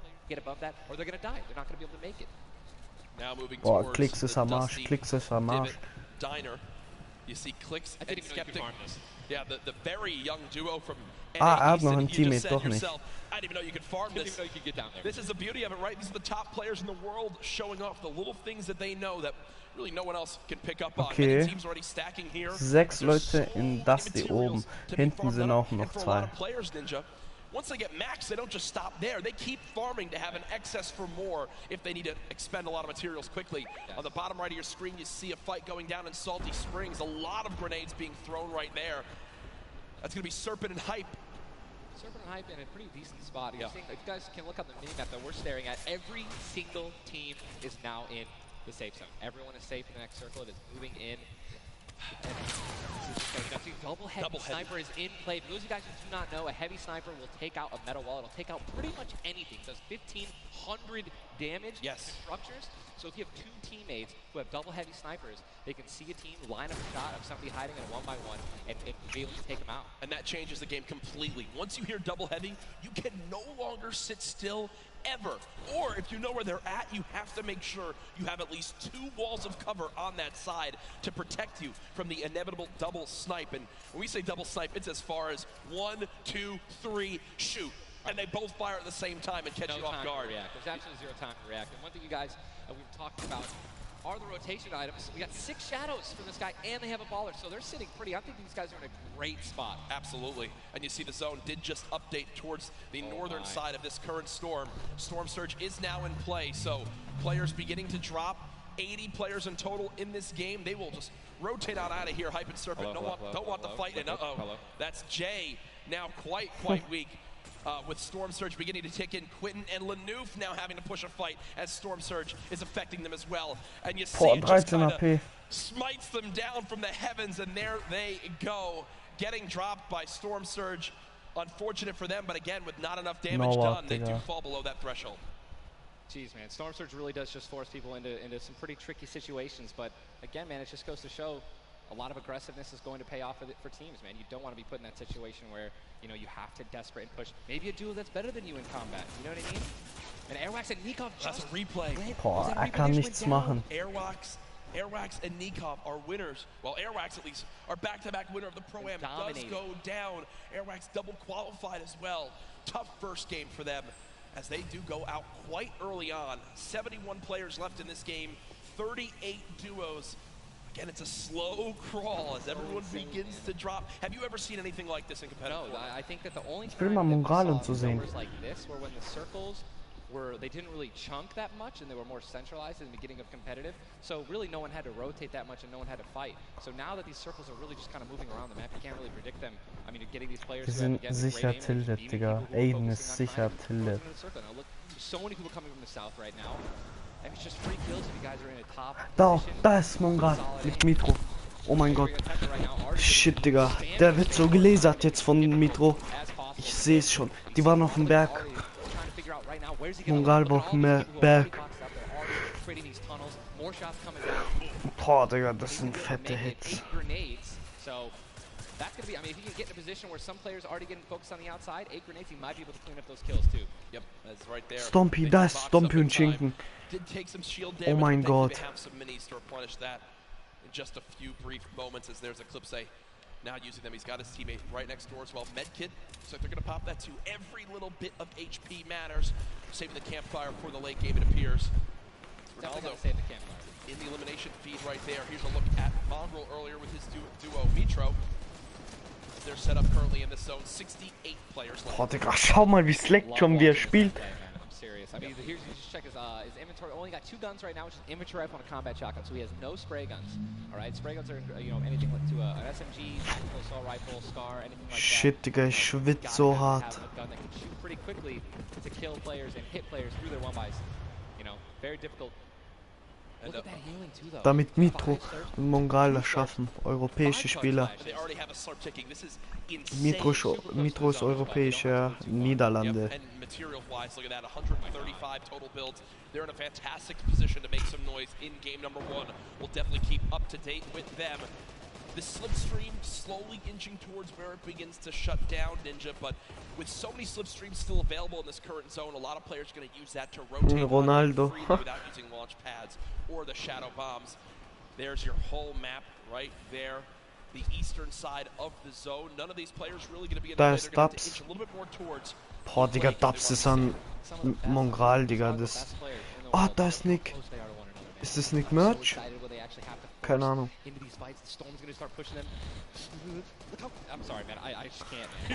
Boah, Klicks ist am Arsch, Klicks ist am Arsch. Diner. You see Clicks and Skeptic. Yeah, the very young duo from Ah, er hat noch ein Teammate, doch nicht. I didn't even know you could farm this. This is the beauty of it, right? These are the top players in the world showing off the little things that they know that really no one else can pick up on. Okay. Teams already stacking here. 6 Leute in das hier oben. Hinten sind auch noch 2. Once they get maxed, they don't just stop there. They keep farming to have an excess for more if they need to expend a lot of materials quickly. On the bottom right of your screen, you see a fight going down in Salty Springs. A lot of grenades being thrown right there. That's going to be Serpent and Hype. Serpent and Hype in a pretty decent spot. You're seeing, if you guys can look on the minimap that we're staring at, every single team is now in the safe zone. Everyone is safe in the next circle. It is moving in. Double heavy sniper is in play. For those of you guys who do not know, a heavy sniper will take out a metal wall. It'll take out pretty much anything. It does 1,500 damage to structures. So if you have 2 teammates who have double heavy snipers, they can see a team line up a shot of somebody hiding in a 1-by-1 and be able to take them out. And that changes the game completely. Once you hear double heavy, you can no longer sit still ever. Or if you know where they're at, you have to make sure you have at least 2 walls of cover on that side to protect you from the inevitable double snipe. And when we say double snipe, it's as far as 1, 2, 3, shoot. And they both fire at the same time and catch you off guard. There's absolutely 0 time to react. And one thing you guys we've talked about are the rotation items. We got 6 shadows from this guy, and they have a baller, so they're sitting pretty. I think these guys are in a great spot. Absolutely. And you see the zone did just update towards the northern side of this current storm. Storm Surge is now in play, so players beginning to drop. 80 players in total in this game. They will just rotate out of here. Hype and Serpent don't want the fight. And that's Jay now quite weak. With Storm Surge beginning to tick in, Quentin and Lanouf now having to push a fight as Storm Surge is affecting them as well. And you see it just kind of smites them down from the heavens, and there they go, getting dropped by Storm Surge. Unfortunate for them, but again, with not enough damage done, they do fall below that threshold. Jeez, man, Storm Surge really does just force people into some pretty tricky situations, but again, man, it just goes to show a lot of aggressiveness is going to pay off for teams, man. You don't want to be put in that situation where, you know, you have to desperate and push. Maybe a duo that's better than you in combat. You know what I mean? And Airwax and Nikov that's a replay. Boah, er kann nichts machen. Airwax Airwax and Nikov are winners. Well, Airwax at least are back-to-back winner of the Pro-Am. Does go down. Airwax double qualified as well. Tough first game for them as they do go out quite early on. 71 players left in this game, 38 duos. Again, it's a slow crawl as everyone begins to drop. Have you ever seen anything like this in competitive? No, I think that the only Ich will time mal that we saw Mongalen zu sehen. numbers like this were when the circles were, they didn't really chunk that much and they were more centralized in the beginning of competitive. So really no one had to rotate that much and no one had to fight. So now that these circles are really just kind of moving around the map, you can't really predict them. I mean, you're getting these players Die who have, sind again, sicher great aim and tilted, beating Digga. people who are Aiden ist focusing on sicher trying to tilted. close into the circle. Now look, there's so many people coming from the south right now. And it's just free kills if you guys are in a top position. Da ist Mongal mit Mitro. Oh mein Gott. Shit, Digga. Der wird so gelasert jetzt von Mitro. Ich sehe es schon. Die waren auf dem Berg. Mongal war auf dem Berg. Boah, Digga, das sind fette Hits. That's going to be, I mean, if you can get in a position where some players are already getting focused on the outside, 8 grenades, you might be able to clean up those kills too. Yep, that's right there. Stompy, da ist Stompy und Schinken. Did take some shield damage, Oh mein but Gott. they have some minis to replenish that in just a few brief moments as there's Eclipse now using them. He's got his teammate right next door as well. Medkit, so they're going to pop that too. Every little bit of HP matters. Saving the campfire for the late game, it appears. Ronaldo save the campfire. In the elimination feed right there. Here's a look at Mongrel earlier with his duo Mitro. They're set up currently in this zone. 68 players left. Boah, Digga, schau mal, wie es leckt schon, wie spielt. I'm serious. I mean, here's, just check his inventory. Only got 2 guns right now, which is inventory rifle and a combat shotgun. So he has no spray guns. All right, spray guns are, you know, anything like to an SMG, tactical assault rifle, SCAR, anything like that. Shit, Digga, ich schwitze so hart. Have a gun that can shoot pretty quickly to kill players and hit players through their one-bys. You know, very difficult. Look at that healing too, though. Damit Mitro und Mongal das schaffen. Europäische Spieler. Mitro ist europäischer Niederlande. They're in a fantastic position to make some noise in game number 1. We'll definitely keep up to date with them. The slipstream slowly inching towards where it begins to shut down Ninja, but with so many slipstreams still available in this current zone, a lot of players are going to use that to rotate Ronaldo without using launch pads or the shadow bombs. There's your whole map right there, the eastern side of the zone. None of these players really going to be in the play. They're going to inch a little bit more towards. Boah, Digga, Dubs ist an Mongrel, Digga, das... Ah, da ist Nick. Ist das Nick Merch? Keine Ahnung.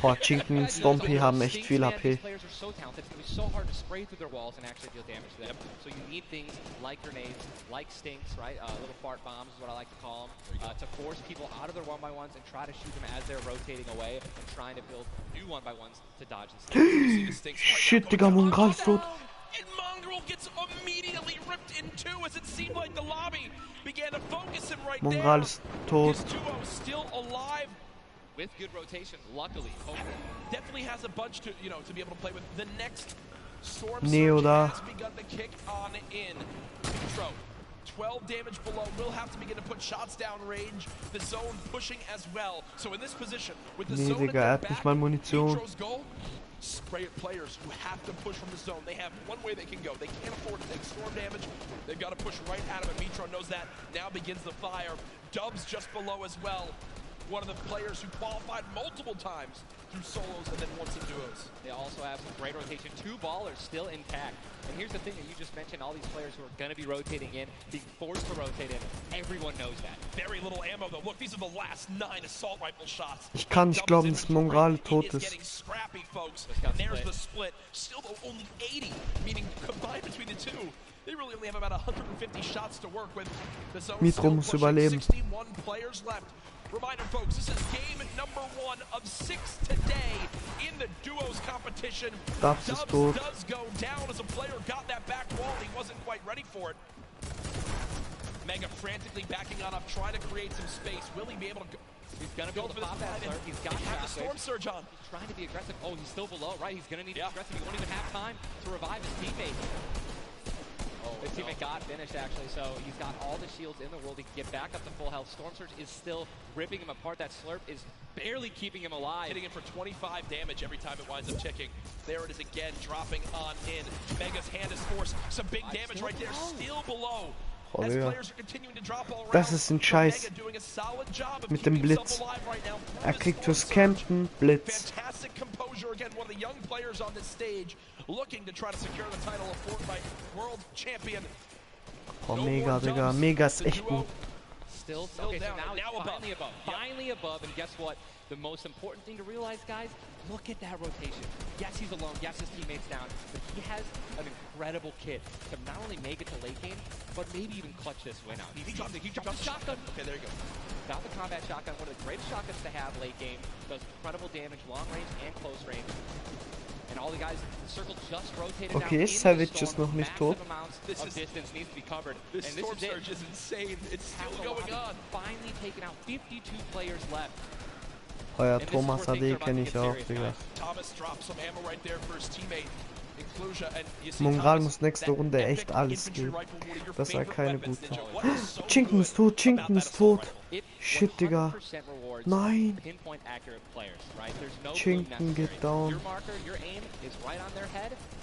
Boah, Chinken und Stompy haben echt viel HP. So you need things like grenades, like stinks, right? Little fart bombs is what I like to call them, to force people out of their 1x1s and try to shoot them as they're rotating away and trying to build new 1x1s to dodge the stinks. Shit, Digga, Mongrel ist tot. And Mongrel gets immediately ripped in two as it seemed like the lobby began to focus him right there. Mongrel ist tot. His duo still alive. With good rotation, luckily. Definitely has a bunch to, to be able to play with. The next Storm Neo Surge da. has begun to kick on in. Intro. 12 damage below, will have to begin to put shots down range. The zone pushing as well. So in this position, with the zone Digga, er hat nicht mal Munition. Intro's goal, spray at players who have to push from the zone. They have one way they can go. They can't afford to take storm damage. They've got to push right out of it. Mitro knows that. Now begins the fire. Dubs just below as well. One of the players who qualified multiple times through solos and then once in duos. They also have some great rotation. 2 ballers still intact. And here's the thing that you just mentioned, all these players who are going to be rotating in, being forced to rotate in. Everyone knows that. Very little ammo though. Look, these are the last 9 assault rifle shots. Ich kann nicht glauben, dass Mongrel tot ist. Getting scrappy, folks. And there's the split. Still though only 80, meaning combined between the two. They really only have about 150 shots to work with. The zone Mitro muss überleben. 61 players left. Reminder, folks, this is game number 1 of 6 today in the duos competition. Dubs ist tot. Does go down as a player got that back wall. He wasn't quite ready for it. Mega frantically backing on up, trying to create some space. Will he be able to go? He's going to be able to pop that slurp. He's got the storm surge on. He's trying to be aggressive. Oh, he's still below, right? He's going to need to be aggressive. He won't even have time to revive his teammate. His teammate got finished, actually, so he's got all the shields in the world. He can get back up to full health. Storm Surge is still ripping him apart. That slurp is barely keeping him alive. Hitting him for 25 damage every time it winds up ticking. There it is again, dropping on in. Mega's hand is forced. Some big damage right there, still below. Oh, Digga. Das ist ein Scheiß. Mit dem Blitz. Er kriegt fürs Campen Blitz. Oh, mega, Digga. Mega ist echt gut. Still okay, so now he's finally above, and guess what? The most important thing to realize, guys, look at that rotation. Yes, he's alone. Yes, his teammate's down. But he has an incredible kit to not only make it to late game, but maybe even clutch this win out. He dropped the shotgun. Okay, there you go. Got the combat shotgun, one of the greatest shotguns to have late game. Does incredible damage, long range and close range. And all the guys, the circle just rotated okay, Savage ist noch nicht tot. This storm surge is insane. It's still going on. Finally taken out 52 players left. Oh ja, Thomas AD kenne ich auch, Digga. Mongal muss nächste Runde echt alles geben. Das war keine gute. Chinken ist tot, Chinken ist tot. Shit, Digga. Nein. Chinken geht down.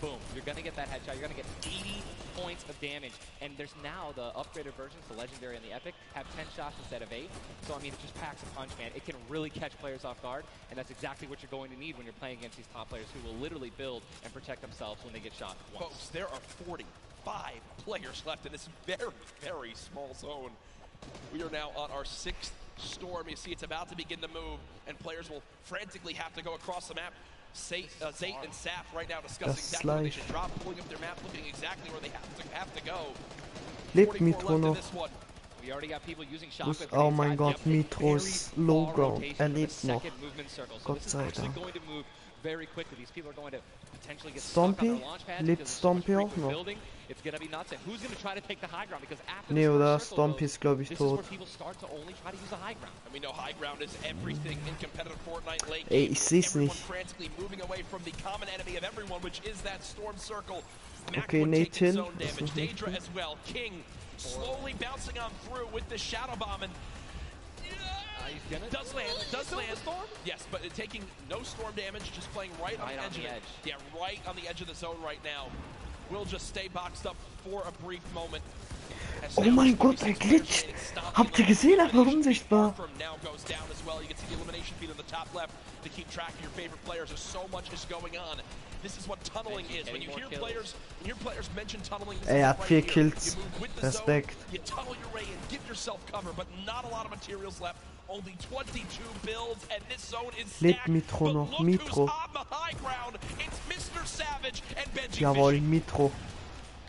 Boom, you're gonna get that headshot. You're gonna get 80 points of damage. And there's now the upgraded versions, the Legendary and the Epic, have 10 shots instead of 8. So, I mean, it just packs a punch, man. It can really catch players off guard. And that's exactly what you're going to need when you're playing against these top players who will literally build and protect themselves when they get shot once. Folks, there are 45 players left in this very, very small zone. We are now on our 6th storm. You see it's about to begin to move, and players will frantically have to go across the map. Zayt and Saf right now discussing exactly where they should drop, pulling up their map, looking exactly where they have to go. Lebt Mitro noch? We already got people using shotguns. Oh mein Gott, Mitros Low Ground. Er lebt noch. Gott sei Dank. Stompy? Lebt Stompy auch noch? Nee, oder? Stompy ist, glaube ich, tot. Ey, ich seh's nicht. Okay, Nathan. Das ist nicht gut. Slowly bouncing on through with the shadow bomb, and does land. Yes, but taking no storm damage, just playing right on the edge of it. Yeah, right on the edge of the zone right now. Will just stay boxed up for a brief moment. Oh mein Gott, er glitscht. Habt ihr gesehen, er war unsichtbar. Now goes down as well. You can see the elimination feed on the top left to keep track of your favorite players. There's so much is going on. This is what tunneling is. When you hear players mention tunneling, er hat 4 Kills. Respekt. You tunnel your way and give yourself cover, but not a lot of materials left. Only 22 builds, and this zone is stacked. Lebt Mitro noch? Mitro. It's Mr. Savage and Benji. Jawohl, Mitro.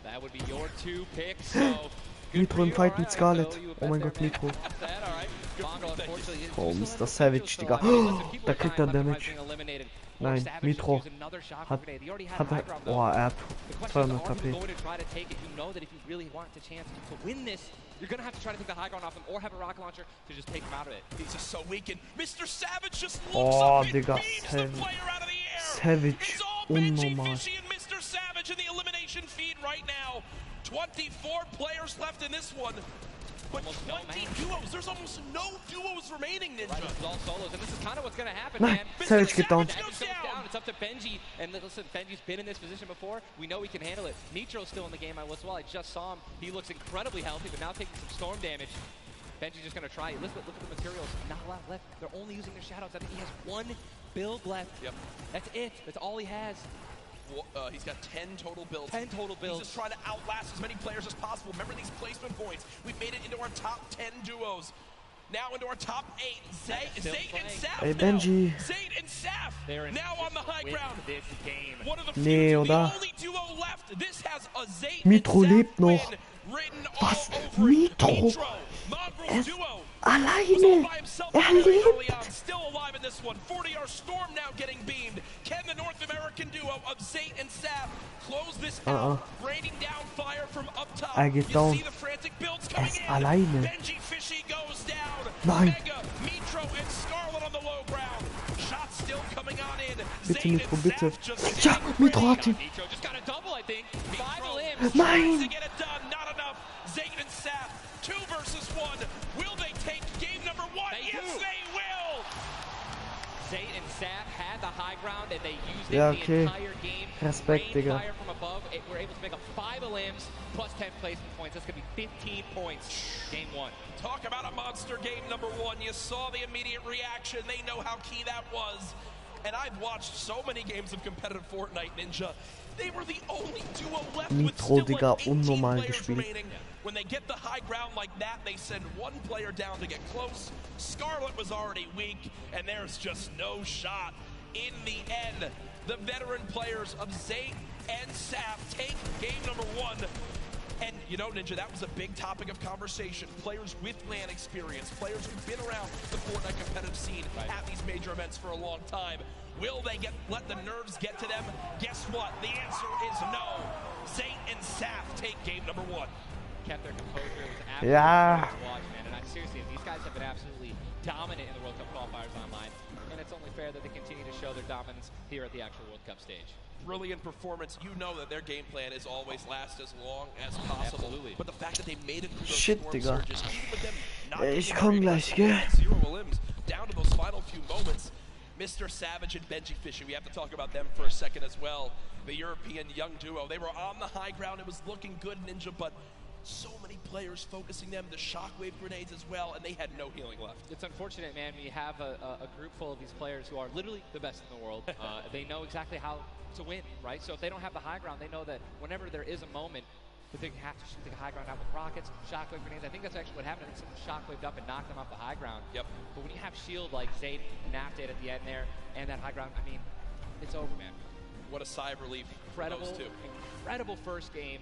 That would be your 2 picks. So Mitro im Fight mit Scarlet. Oh mein Gott, Mitro. Oh, Mr. Savage, Digga. Oh, da kriegt er Damage. Nein, Mitro hat er. Oh, er hat 200 HP. You're gonna have to try to take the high ground off him or have a rocket launcher to just take him out of it. He's just so weakened. Mr. Savage just looks oh, up and Digga, beams the player out of the air. Savage, unnormal. Benji, and Mr. Savage in the elimination feed right now. 24 players left in this one. But 20 duos, there's almost no duos remaining, Ninja. Right, it's all solos, and this is kind of what's going to happen, man. Savage get down. It's up to Benji, and listen, Benji's been in this position before. We know he can handle it. Nitro's still in the game as well. I just saw him. He looks incredibly healthy, but now taking some storm damage. Benji's just going to try. Look at the materials. Not a lot left. They're only using their shadows. I think he has 1 build left. Yep. That's it. That's all he has. He's got 10 total builds. 10 total builds. He's just trying to outlast as many players as possible. Remember these placement points. We've made it into our top 10 duos. Now into our top 8. Zayt and Saf. Hey, Benji. Zayt and Saf now on the high ground. This game. One of the nee, few, oder? the only duo left. This has a Zayt Mitro and lebt Saf noch. Was? Mitro? Er ist alleine. Er lebt. Still alive in this one. 40R Storm now getting beamed. Can the North American duo of Zayt and Saf close this out? Raining down fire from up top. Er geht down. See the frantic builds Er coming ist in. alleine. Benji Fishy goes down. Nein. Mega, Mitro and Scarlet on the low ground. Shots still coming on in. Bitte, Mitro, bitte. Ja, Mitro hat ihn. Nitro just got a double, I think. 5 limbs. Nein. To get it done, not enough. Zayt and Saf, 2 versus 1. Will they take game number 1? Yes, they will. Zayt and Saf had the high ground and they used Ja, it okay. the entire game. Respekt, Digga. Fire from above. We're able to make up 5 limbs plus 10 placement points. That's gonna be 15 points, game 1. Talk about a monster game number 1. You saw the immediate reaction. They know how key that was. And I've watched so many games of competitive Fortnite, Ninja. They were the only duo left with still 18 players remaining. When they get the high ground like that, they send one player down to get close. Scarlet was already weak, and there's just no shot. In the end, the veteran players of Zate and Sap take game number 1. And you know, Ninja, that was a big topic of conversation. Players with LAN experience, players who've been around the Fortnite competitive scene at these major events for a long time. Will they let the nerves get to them? Guess what? The answer is no. Zate and Saf take game number 1. Kept their composure. It was absolutely fun to watch, man. And seriously, these guys have been absolutely dominant in the World Cup qualifiers online. And it's only fair that they continue to show their dominance here at the actual World Cup stage. Brilliant performance. You know that their game plan is always last as long as possible. Absolutely. But the fact that they made it through those storm surges, even with them not zero limbs, down to those final few moments, Mr. Savage and Benji Fisher, we have to talk about them for a second as well. The European young duo, they were on the high ground. It was looking good, Ninja, but so many players focusing them, the shockwave grenades as well, and they had no healing left. It's unfortunate, man. We have a group full of these players who are literally the best in the world. They know exactly how to win, right? So if they don't have the high ground, they know that whenever there is a moment that they have to shoot the high ground out with rockets, shockwave grenades. I think that's actually what happened. I think someone shockwaved up and knocked them off the high ground. Yep. But when you have shield like Zayt and Nap did at the end there, and that high ground, I mean, it's over, man. What a sigh of relief. Incredible, for those two. Incredible first game.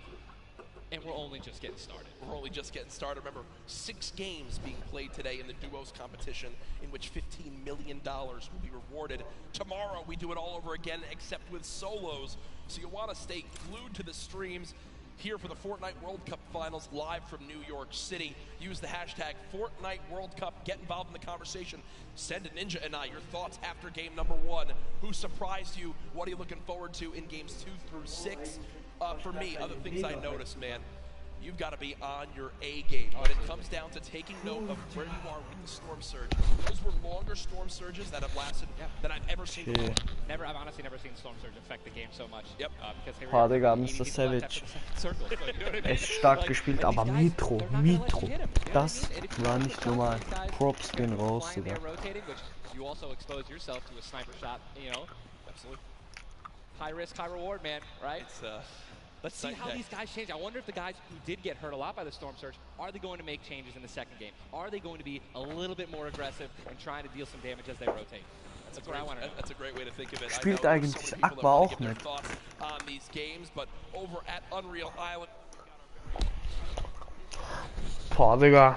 And we're only just getting started. We're only just getting started. Remember, 6 games being played today in the duos competition, in which $15 million will be rewarded. Tomorrow, we do it all over again, except with solos. So you want to stay glued to the streams here for the Fortnite World Cup Finals live from New York City. Use the hashtag Fortnite World Cup. Get involved in the conversation. Send to Ninja and I your thoughts after game number 1. Who surprised you? What are you looking forward to in games 2 through 6? For me, other things I noticed, man, you've got to be on your A game. When it comes down to taking note of where you are with the storm surge, those were longer storm surges that have lasted than I've ever seen before. I've honestly never seen storm surge affect the game so much. Yep. Boah, Digga, Mr. Savage. Echt stark gespielt, aber Mitro, das war nicht normal. Props gehen raus, Digga. You also expose yourself to a sniper shot, you know. Absolutely. High risk, high reward, man, right? Let's see how these guys change. I wonder if the guys who did get hurt a lot by the storm surge, are they going to make changes in the second game? Are they going to be a little bit more aggressive and trying to deal some damage as they rotate? That's what I want to know. That's a great way to think of it. Spielt eigentlich Aqua auch mit. On these games, but over at Unreal Island. Boah, Digga.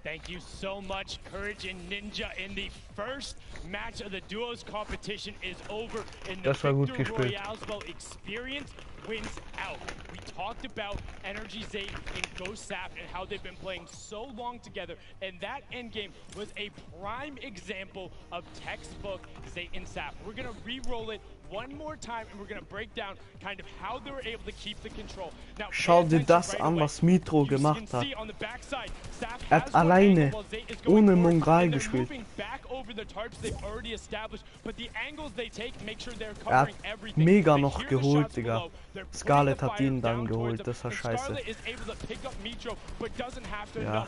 Thank you so much, Courage and Ninja. In the first match of the duos competition is over, and the Victor Royale's experience wins out. We talked about Energy Zate and Ghost Sap and how they've been playing so long together, and that endgame was a prime example of textbook Zate and Sap. We're gonna re-roll it one more time, and we're gonna break down kind of how they were able to keep the control. Now, schau dir das an, was Mitro gemacht hat. Hat alleine ohne Mongral gespielt. Hat mega noch geholt, Digga. Scarlet hat ihn dann geholt, das war scheiße. Ja.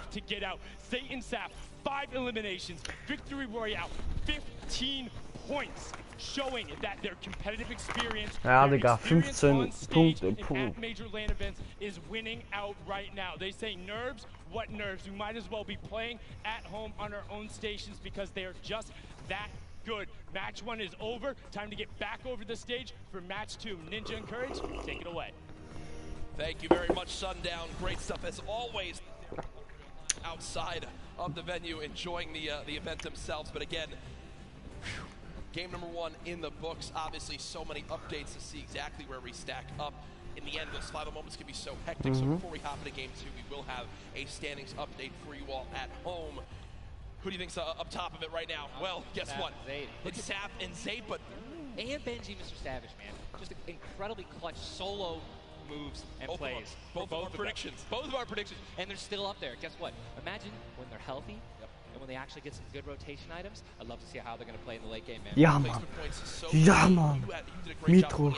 5 eliminations, Victory Royale, 15 points, showing that their competitive experience, ja, Digga, 15 Punkte at major LAN events is winning out right now. They say nerves, what nerves? We might as well be playing at home on our own stations because they are just that good. Match 1 is over. Time to get back over the stage for match 2. Ninja and Courage, take it away. Thank you very much, Sundown. Great stuff as always. Outside of the venue, enjoying the event themselves, but again, game number 1 in the books. Obviously, so many updates to see exactly where we stack up. In the end, those final moments can be so hectic. So before we hop into game 2, we will have a standings update for you all at home. Who do you think's up top of it right now? Well, guess what? It's Sap and Zate, but and Benji, Mr. Savage, man, just incredibly clutch solo moves and plays. Both of our predictions. Both of our predictions, and they're still up there. Guess what? Imagine when they're healthy. And when they actually get some good rotation items, I'd love to see how they're going to play in the late game, man. Ja, Mann. Ja, Mann. Mitro.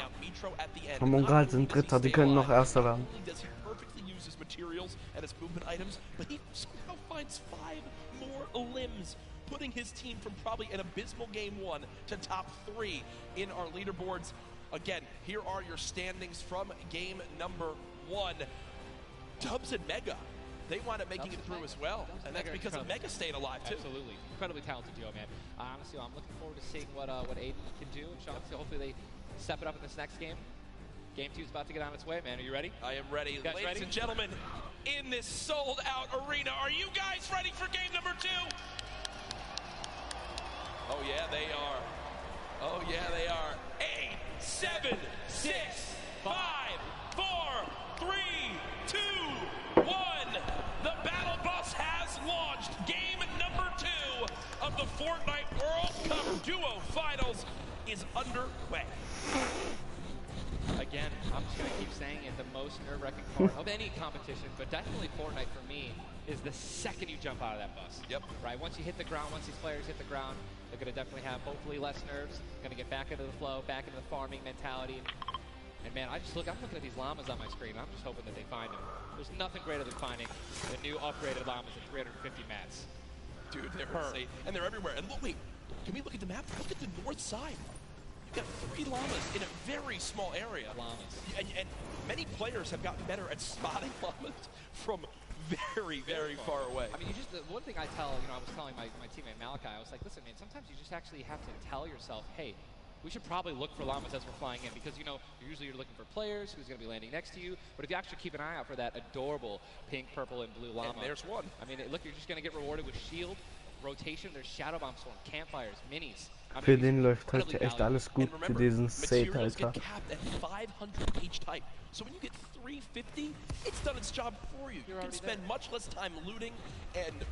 Und Mongral sind Dritter, die können noch Erster werden. use his materials and his movement items, but he somehow finds 5 more limbs, putting his team from probably an abysmal game 1 to top 3 in our leaderboards. Again, here are your standings from game number 1. Dubs and Mega, they wind up making it through as well, and that's because of Mega staying alive too. Absolutely, incredibly talented duo, man. Honestly, I'm looking forward to seeing what Aiden can do. And Sean, hopefully they step it up in this next game. Game 2 is about to get on its way, man. Are you ready? I am ready. Ladies and gentlemen, in this sold-out arena, are you guys ready for game number 2? Oh yeah, they are. Oh yeah, they are. 8, 7, 6, 5, 4, 3, 2, 1. The battle bus has launched. Game number 2 of the Fortnite World Cup Duo Finals is underway. Again, I'm just going to keep saying it, the most nerve-wracking part of any competition, but definitely Fortnite for me, is the second you jump out of that bus. Yep. Right, once you hit the ground, once these players hit the ground, they're going to definitely have hopefully less nerves, going to get back into the flow, back into the farming mentality. And man, I'm looking at these llamas on my screen, I'm just hoping that they find them. There's nothing greater than finding the new upgraded llamas at 350 mats. Dude, they're insane. And they're everywhere. And look, wait, can we look at the map? Look at the north side. You've got 3 llamas in a very small area. Llamas. And many players have gotten better at spotting llamas from very, very far away. I mean, the one thing I tell, I was telling my teammate Malachi, I was like, listen, man, sometimes you just actually have to tell yourself, hey, we should probably look for llamas as we're flying in, because usually you're looking for players who's going to be landing next to you. But if you actually keep an eye out for that adorable pink, purple, and blue llama, and there's one. I mean, look, you're just going to get rewarded with shield, rotation. There's shadow bomb storm, campfires, minis. Für den läuft halt echt alles gut für diesen Set, Alter. Capped at 500 each type. So when you get 350, it's done its job for you. You can spend much less time looting and,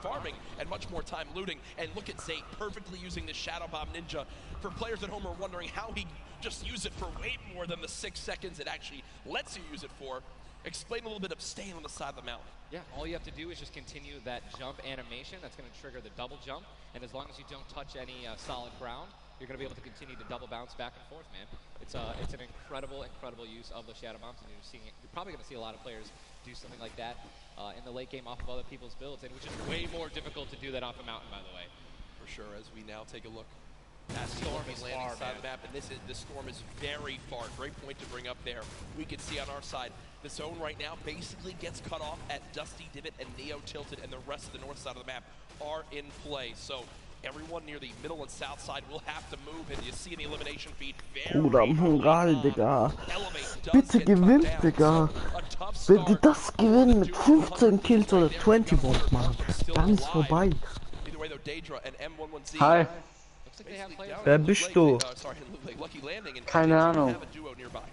farming, and much more time looting. And look at Zay perfectly using the Shadow Bomb Ninja. For players at home who are wondering how he just used it for way more than the 6 seconds it actually lets you use it for. Explain a little bit of staying on the side of the mountain. Yeah, all you have to do is just continue that jump animation. That's going to trigger the double jump. And as long as you don't touch any solid ground, you're going to be able to continue to double bounce back and forth, man. It's an incredible use of the Shadow Bombs, and you're probably going to see a lot of players do something like that in the late game off of other people's builds, and which is way more difficult to do that off a mountain, by the way. For sure, as we now take a look. That storm is landing side of the map, and this storm is very far. Great point to bring up there. We can see on our side, the zone right now basically gets cut off at Dusty Divot and Neo Tilted, and the rest of the north side of the map are in play. So everyone near the middle and south side will have to move, and you see in the elimination feed Bruder, Moral, Digga. Bitte gewinnt, Digga. Wenn die das gewinnen mit 15 Kills oder 20 Bomb, Mann, ganz vorbei. Hi. Wer bist du? Keine Ahnung.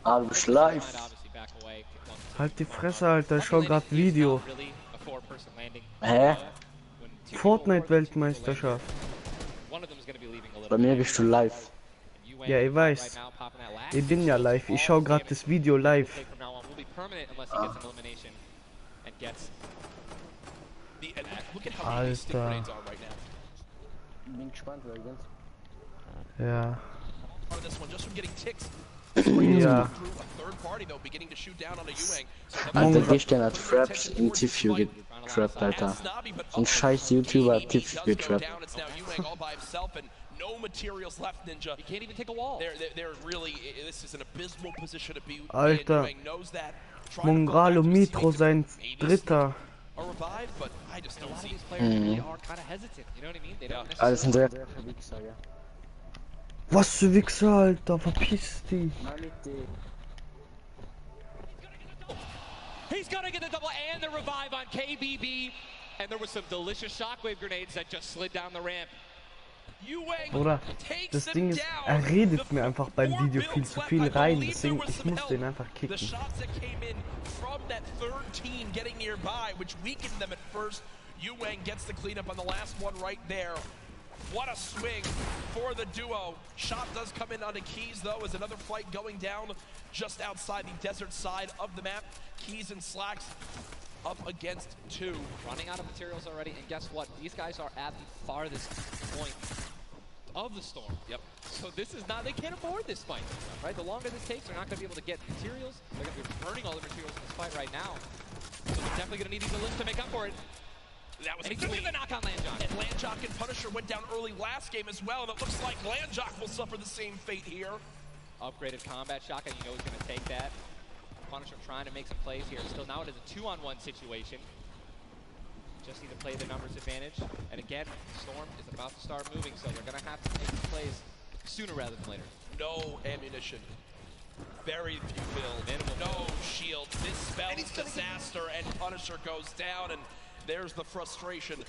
Aber du bist live. Halt die Fresse, Alter, ich schau grad Video. Hä? Fortnite-Weltmeisterschaft. Bei mir bist du live. Ja, ich weiß. Ich bin ja live. Ich schau grad das Video live. Alter. Bin gespannt, wer gewinnt. Ja. Ja. Alter, gestern hat Fraps in Tiffy getrappt, Alter. Ein scheiß YouTuber hat Tiffy getrappt. Alter. Mongralo Mitro sein Dritter. Alles ein sehr Wichser, ja. Was für Wichser, Alter, verpiss dich. He's gonna get the double and the revive on KBB, and there was some delicious shockwave grenades that just slid down the ramp. Oder das Ding ist, redet mir einfach beim Video viel zu viel rein, deswegen ich muss den einfach kicken. What a swing for the duo. Shot does come in onto Keys, though, as another fight going down just outside the desert side of the map. Keys and Slacks up against 2. Running out of materials already, and guess what? These guys are at the farthest point of the Storm. Yep. So this is not, they can't afford this fight, right? The longer this takes, they're not going to be able to get materials. They're going to be burning all the materials in this fight right now. So they're definitely going to need these limbs to make up for it. That was and look at the knock on Landjock. And Landjock and Punisher went down early last game as well, and it looks like Landjock will suffer the same fate here. Upgraded combat shotgun, you know he's going to take that. Punisher trying to make some plays here. Still now it is a 2-on-1 situation. Just need to play the numbers advantage. And again, Storm is about to start moving, so they're going to have to make some plays sooner rather than later. No ammunition. Very few build. No shield. This spells disaster, and Punisher goes down, and there's the frustration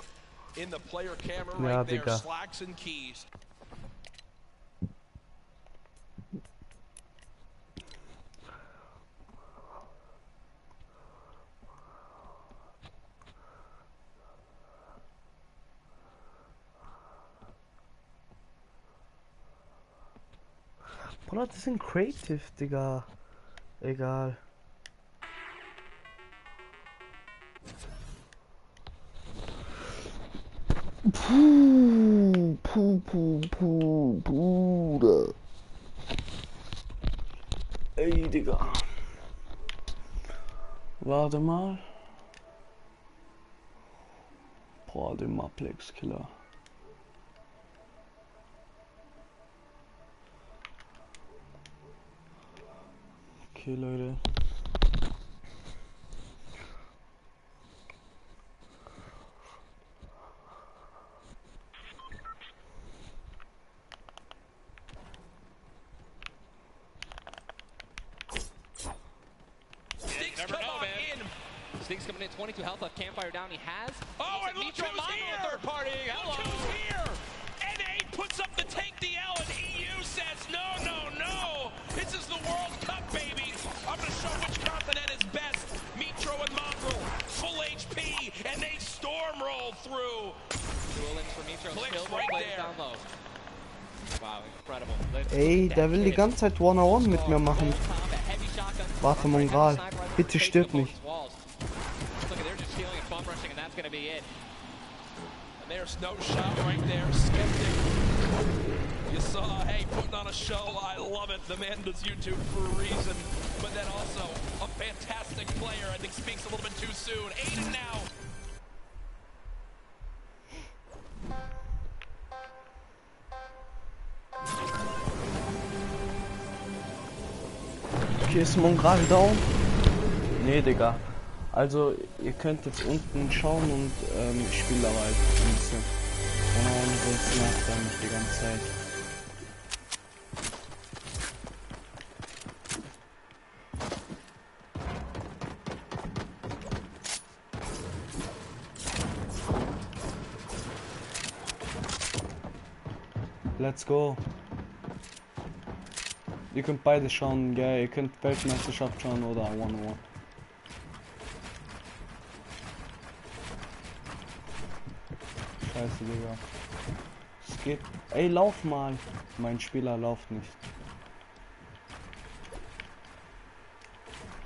in the player camera right there. Digga. Slacks and keys. Bruder, das sind Creative, Digga. Egal. Bruder. Ey, Digga. Warte mal. Boah, den Maplex-Killer. Okay, Leute. Stinks coming in, 22 health left, Campfire down, he has. Oh, and look who's here! Third party. Hello. Look who's here! NA puts up the take the L, and EU says, no, no, no! This is the World Cup, baby! I'm gonna show which continent is best. Mitro and Mongrel, full HP, and they storm roll through. Dual ins for Mitro, Clicks still right plays there. down low. Wow, incredible. Ey, der will die ganze Zeit One-on-One mit mir machen. Warte, Mongrel. Bitte stirb nicht. Gonna be it. And there's no shot right there. Skeptic. You saw, hey, putting on a show. I love it. The man does YouTube for a reason. But then also a fantastic player. I think speaks a little bit too soon. Aiden now. Okay, ist Mongrel down? Nee, Digga. Also, ihr könnt jetzt unten schauen und ich spiele aber halt ein bisschen. Und sonst nervt er mich die ganze Zeit. Let's go. Ihr könnt beide schauen, gell? Ihr könnt Weltmeisterschaft schauen oder One-on-One. Scheiße, Digga. Es geht. Ey, lauf mal. Mein Spieler läuft nicht.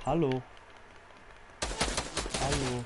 Hallo. Hallo.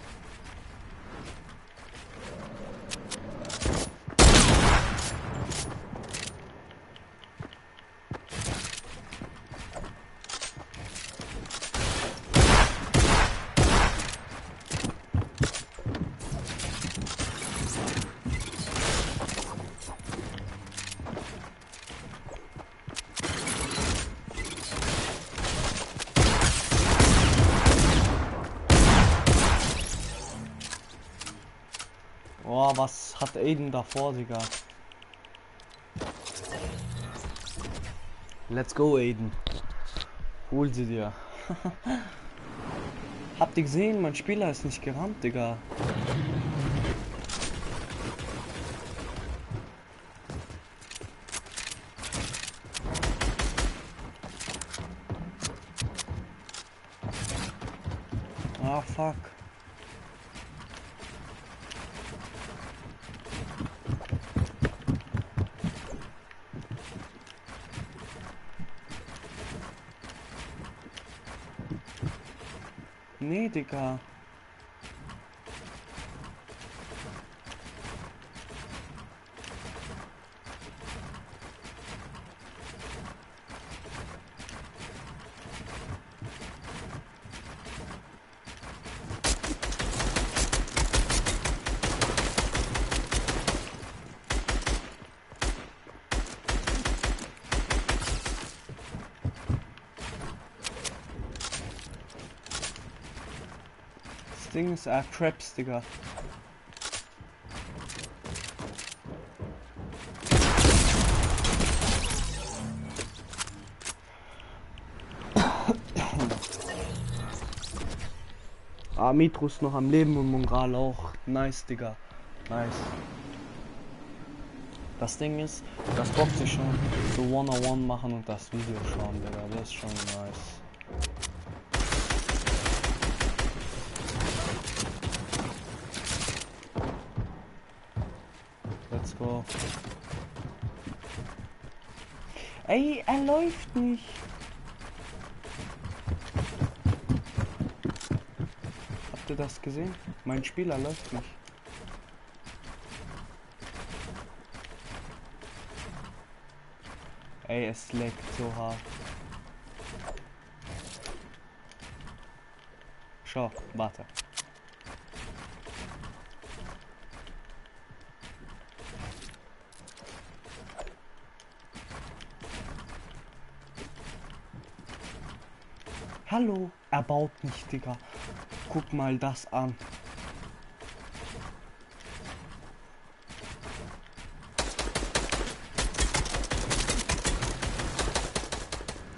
Oh, was hat Aiden davor, Digga? Let's go, Aiden. Hol sie dir. Habt ihr gesehen? Mein Spieler ist nicht gerammt, Digga. Ah, fuck. Nee, Digga. Ding ist Traps, Digga. Mitro ist noch am Leben und Mongal auch. Nice, Digga. Nice. Das Ding ist, das bockt sich schon so One-on-One machen und das Video schauen, Digga. Das ist schon nice. Let's go. Ey, er läuft nicht. Habt ihr das gesehen? Mein Spieler läuft nicht. Ey, es leckt so hart. Schau, warte. Hallo, er baut nicht, Digga. Guck mal das an.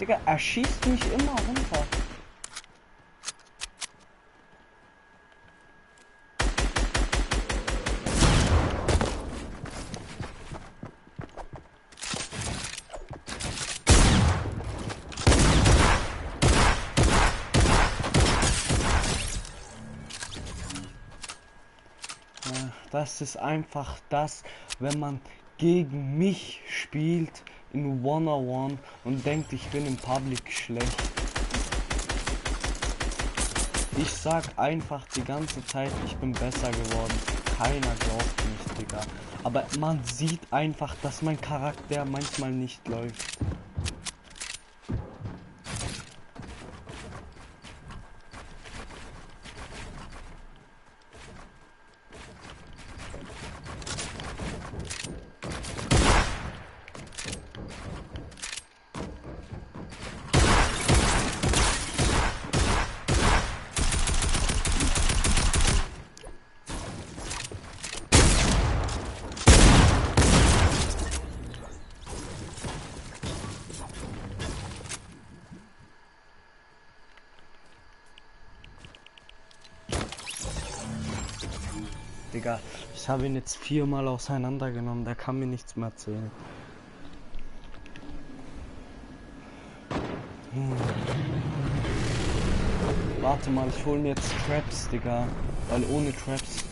Digga, er schießt mich immer runter. Das ist einfach das, wenn man gegen mich spielt in One-on-One und denkt, ich bin im Public schlecht. Ich sag einfach die ganze Zeit, ich bin besser geworden. Keiner glaubt mich, Digga. Aber man sieht einfach, dass mein Charakter manchmal nicht läuft. Digga, ich habe ihn jetzt 4-mal auseinandergenommen, der kann mir nichts mehr erzählen. Warte mal, ich hole mir jetzt Traps, Digga, weil ohne Traps...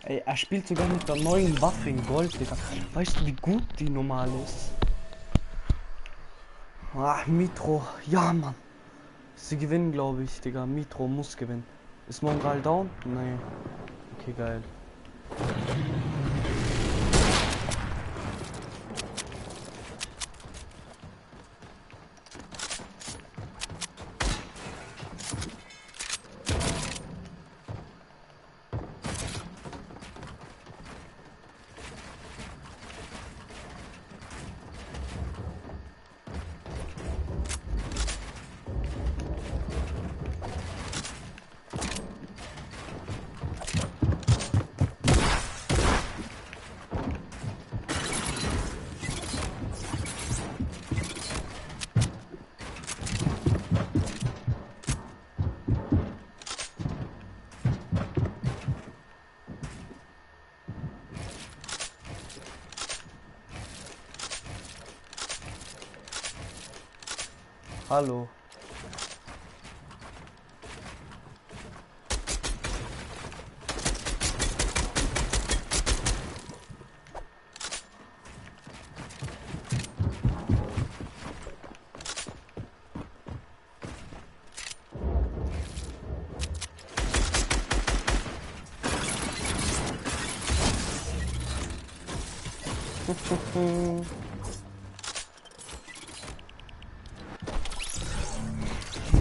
Ey, er spielt sogar mit der neuen Waffe in Gold, Digga. Weißt du, wie gut die normal ist? Ah, Mitro. Ja, Mann. Sie gewinnen, glaube ich, Digga. Mitro muss gewinnen. Ist Mongal down? Nee. Okay, geil. Hallo.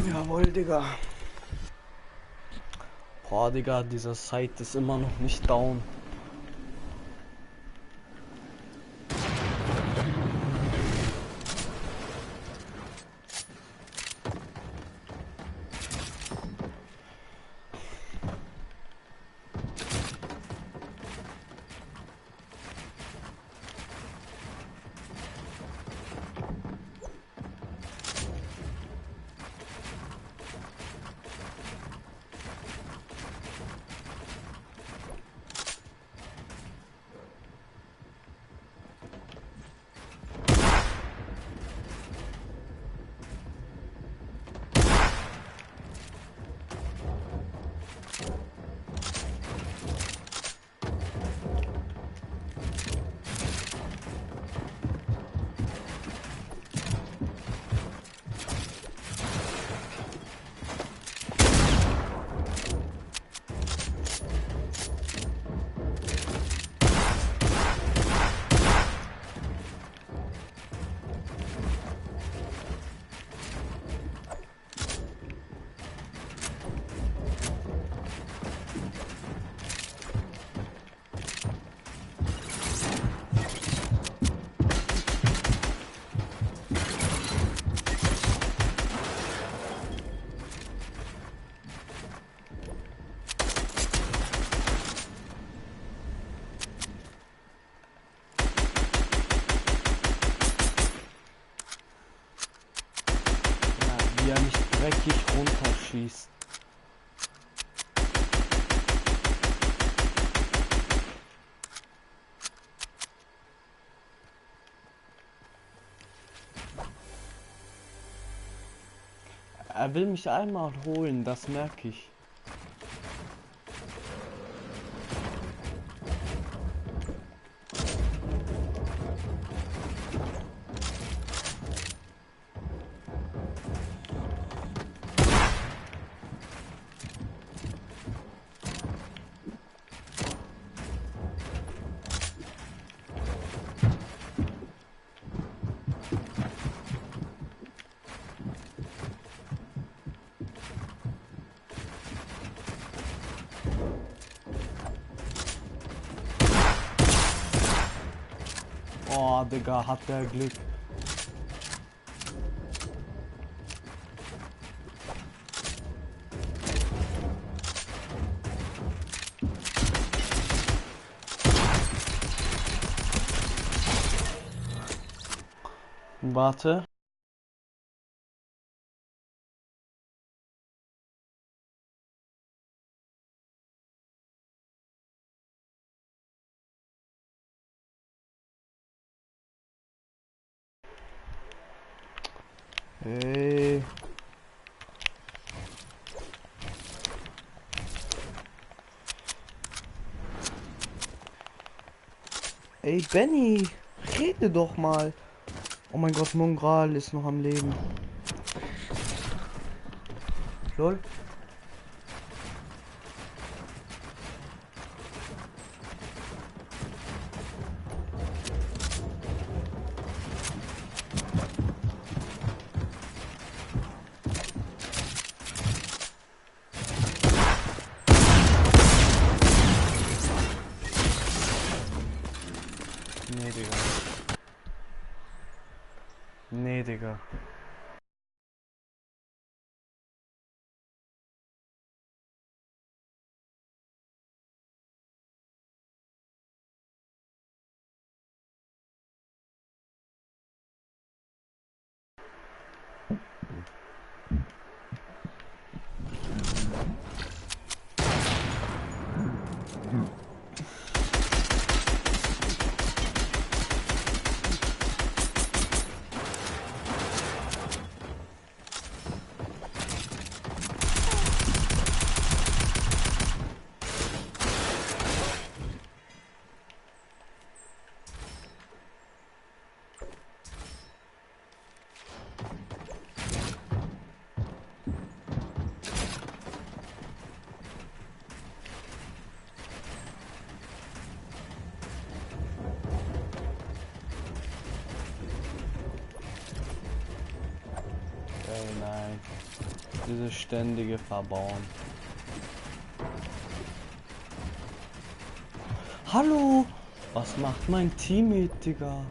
Jawohl, Digga. Boah, Digga, dieser Site ist immer noch nicht down. Wie er mich dreckig runterschießt. Er will mich einmal holen, das merke ich. Oh, Digga, hat der Glück. Warte. Hey. Ey, Benny, rede doch mal. Oh mein Gott, Mongral ist noch am Leben. Lol. Nee, Digga. Nee, Digga. Nein. Dieses ständige Verbauen. Hallo! Was macht mein Teammate, Digga?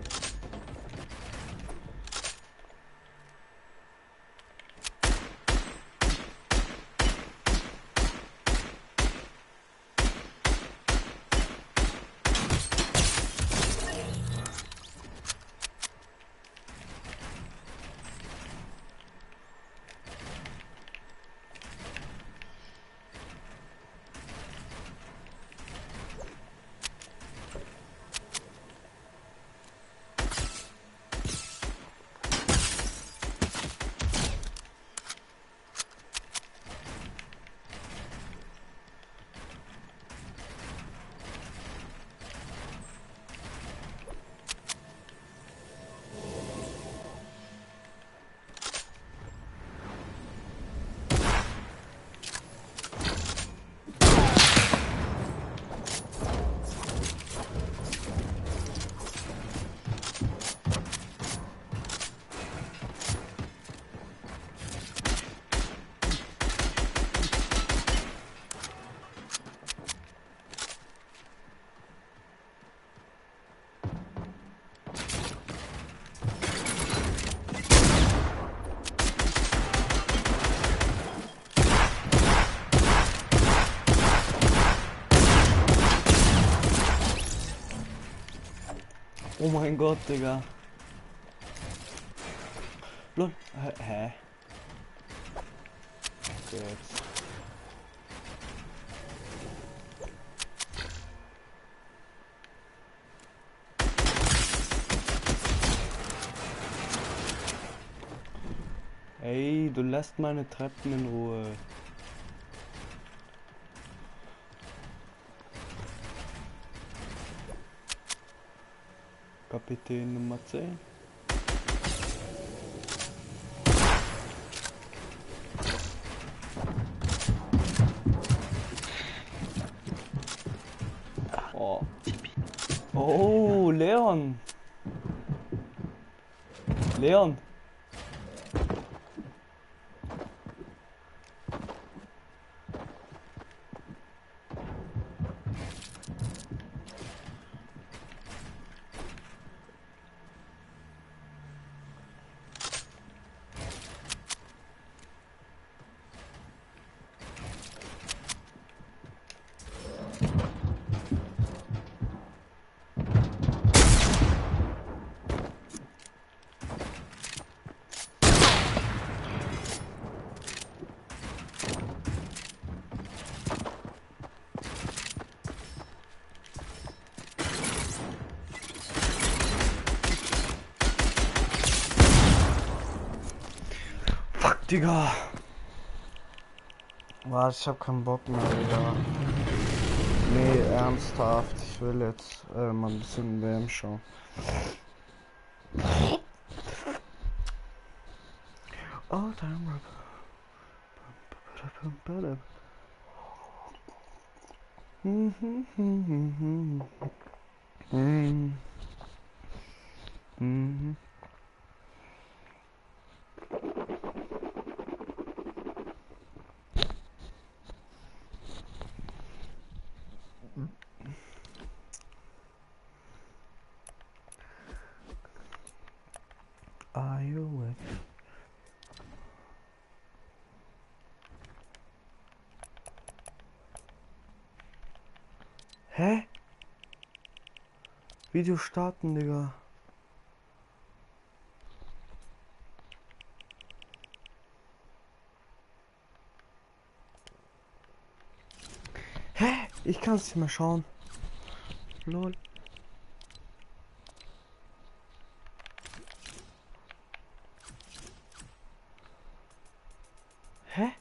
Oh mein Gott, Digga. Lol. Hä? Okay, jetzt. Ey, du lässt meine Treppen in Ruhe. Kapitän Nummer 10. Oh. Oh, Leon. Leon. Digga. Was, ich hab keinen Bock mehr, Digga. Nee, ernsthaft. Ich will jetzt mal ein bisschen WM schauen. Oh, damn. Are you awake? Hä? Video starten, Digga. Hä? Ich kann es nicht mehr schauen. Lol. Hä?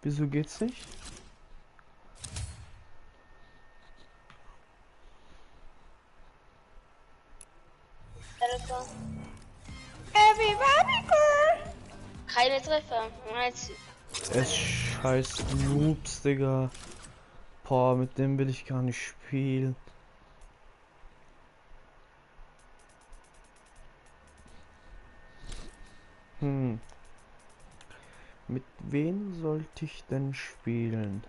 Wieso geht's nicht? Everybody girl. Keine Treffer. Es scheiß Noobs, Digga. Boah, mit dem will ich gar nicht spielen. Mit wem sollte ich denn spielen?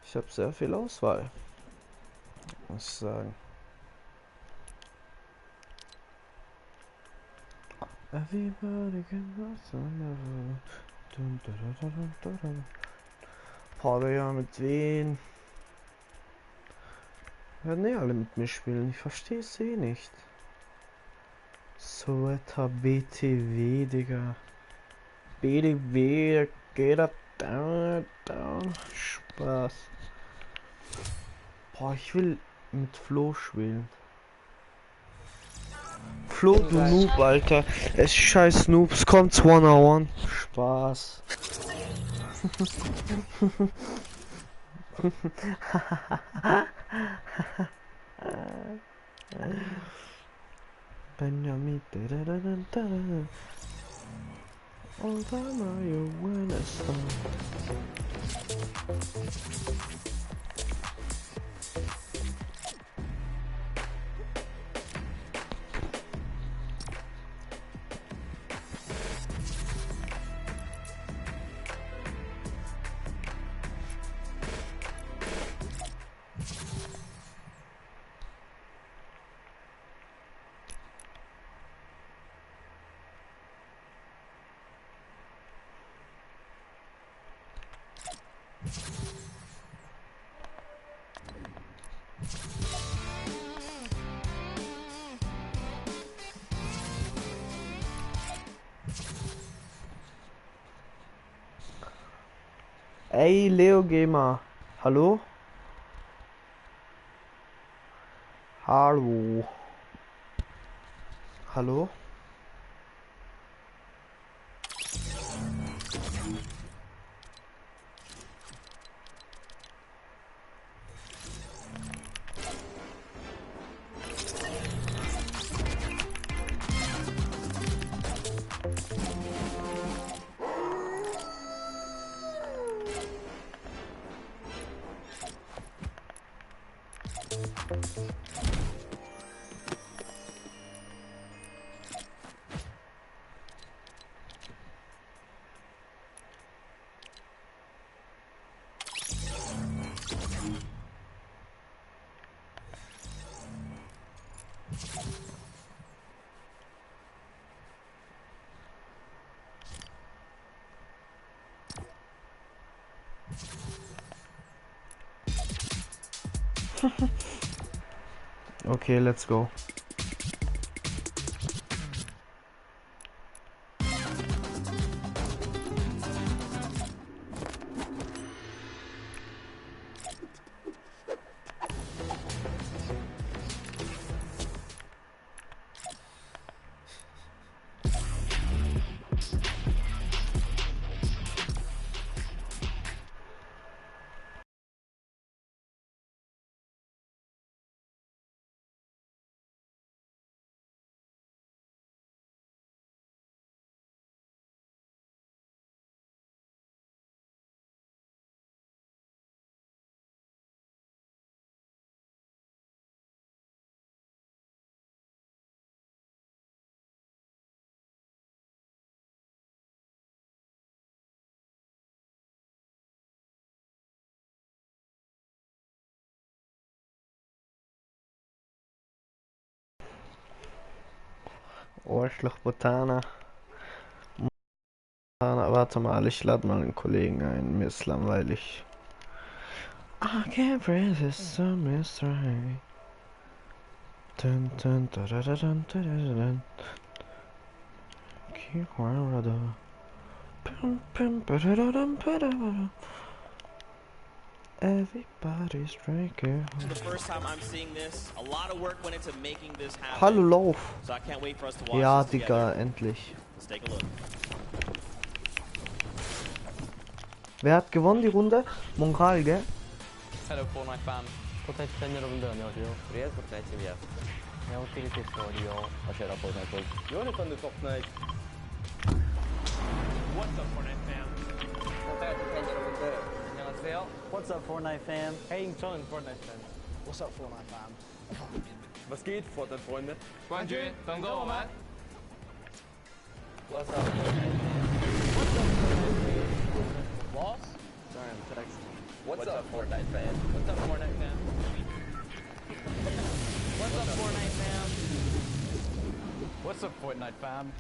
Ich habe sehr viel Auswahl, muss ich sagen. Everybody can Boah, ja, mit wen? Werden eh alle mit mir spielen, ich verstehe es eh nicht. Sweater BTW, Digga. BTW, geht ab, down. Spaß. Boah, ich will mit Flo spielen. Flo, du Noob, Alter. Es scheiß Noobs, kommt's 1-on-1. Spaß. Benjamin, all time are you when it's Ey, Leo Gamer. Hallo? Hallo? Hallo? Okay, let's go. Arschloch Botana. Warte mal, ich lade mal einen Kollegen ein. Mir ist langweilig. I can't resist the mystery. Dun dun dun dun dun dun dun. Everybody's drinking. The first time I'm seeing this, a lot of work went into making this happen. Hallo Lauf. So I can't wait for us to watch Ja, this Digga, together. endlich. Let's take a look. Wer hat gewonnen die Runde? Mongal, gell? Hello Fortnite fam. 포트나이트 팬 여러분들 안녕하세요. 우리의 포트나이트 팀이야. 네, 어떻게 됐어, 리오? 아시아라 포트나이트. 요네 건데 포트나이트. What's up, Fortnite fam? 포트나이트 팬 여러분들 안녕하세요. What's up, Fortnite fam? Hey, 저는 Fortnite fan. What's up, Fortnite fam? Was geht, Fortnite Freunde? 冠军等着我们。 What's up, Fortnite? Lost? Sorry, I'm texting. What's up, Fortnite fan? What's up, Fortnite fan? What's up, Fortnite fam? What's up, Fortnite fam?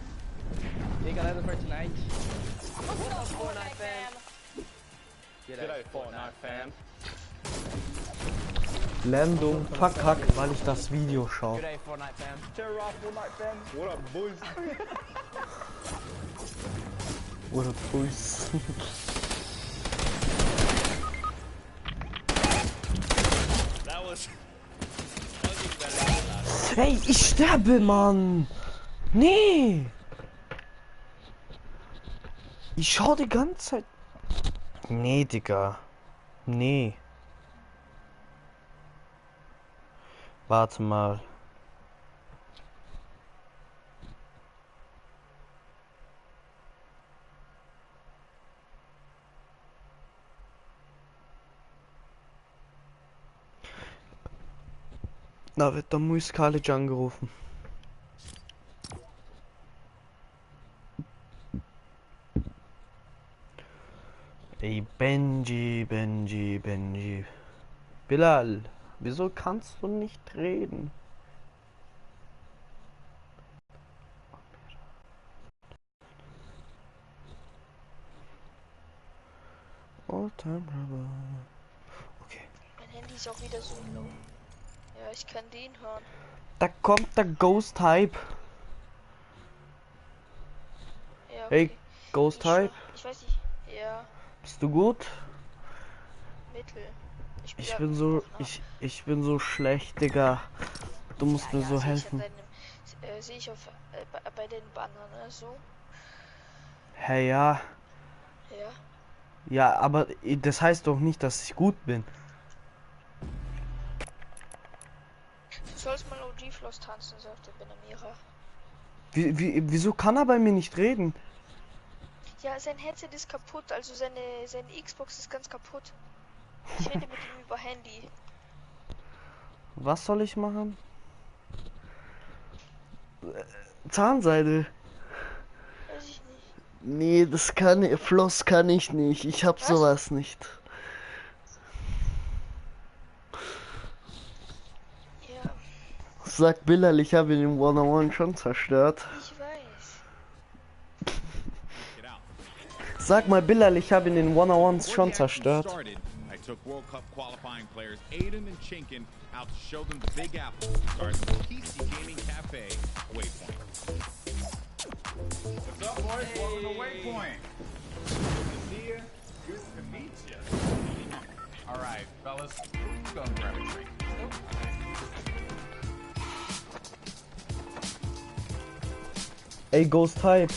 You got anything for tonight? What's up, Fortnite fam? G'day, Fortnite fam. Blendung verkackt, weil ich das Video schaue. G'day, Fortnite fam. Terror, Fortnite fam. What up, boys? What up, boys? Hey, ich sterbe, Mann! Nee! Ich schau die ganze Zeit. Nee, Digga. Nee. Warte mal. Da wird der Muskalic angerufen. Ey, Benji. Bilal, wieso kannst du nicht reden? All time rubber. Okay. Mein Handy ist auch wieder so low. Ja, ich kann den hören. Da kommt der Ghost Type. Ja, okay. Hey, Ghost Type. Ich weiß nicht. Ja. Bist du gut? Mittel. Ich bin so schlecht, Digga. Du musst mir so helfen. Sehe ich auf, bei den Bannern, ne? So. Hey, ja. Ja. Ja, aber das heißt doch nicht, dass ich gut bin. Du sollst mal OG-Floss tanzen, sagte Benamira. Wieso kann er bei mir nicht reden? Ja, sein Headset ist kaputt, also seine Xbox ist ganz kaputt. Ich rede mit ihm über Handy. Was soll ich machen? Zahnseide. Weiß ich nicht. Nee, das kann Floss kann ich nicht. Ich hab sowas nicht. Ja. Sag Bilal, ich habe ihn im One-on-One schon zerstört. Ich weiß. Sag mal Bilal, ich habe ihn in One-on-Ones schon zerstört. I took World Cup qualifying players Aiden and Chinkin out to show them the Big Apple. Starting with PC Gaming Cafe, Waypoint. What's up, boys? Hey. Welcome to Waypoint. Good to see you. Good to meet you. All right, fellas, let's go and grab a drink. Ey, Ghost Type.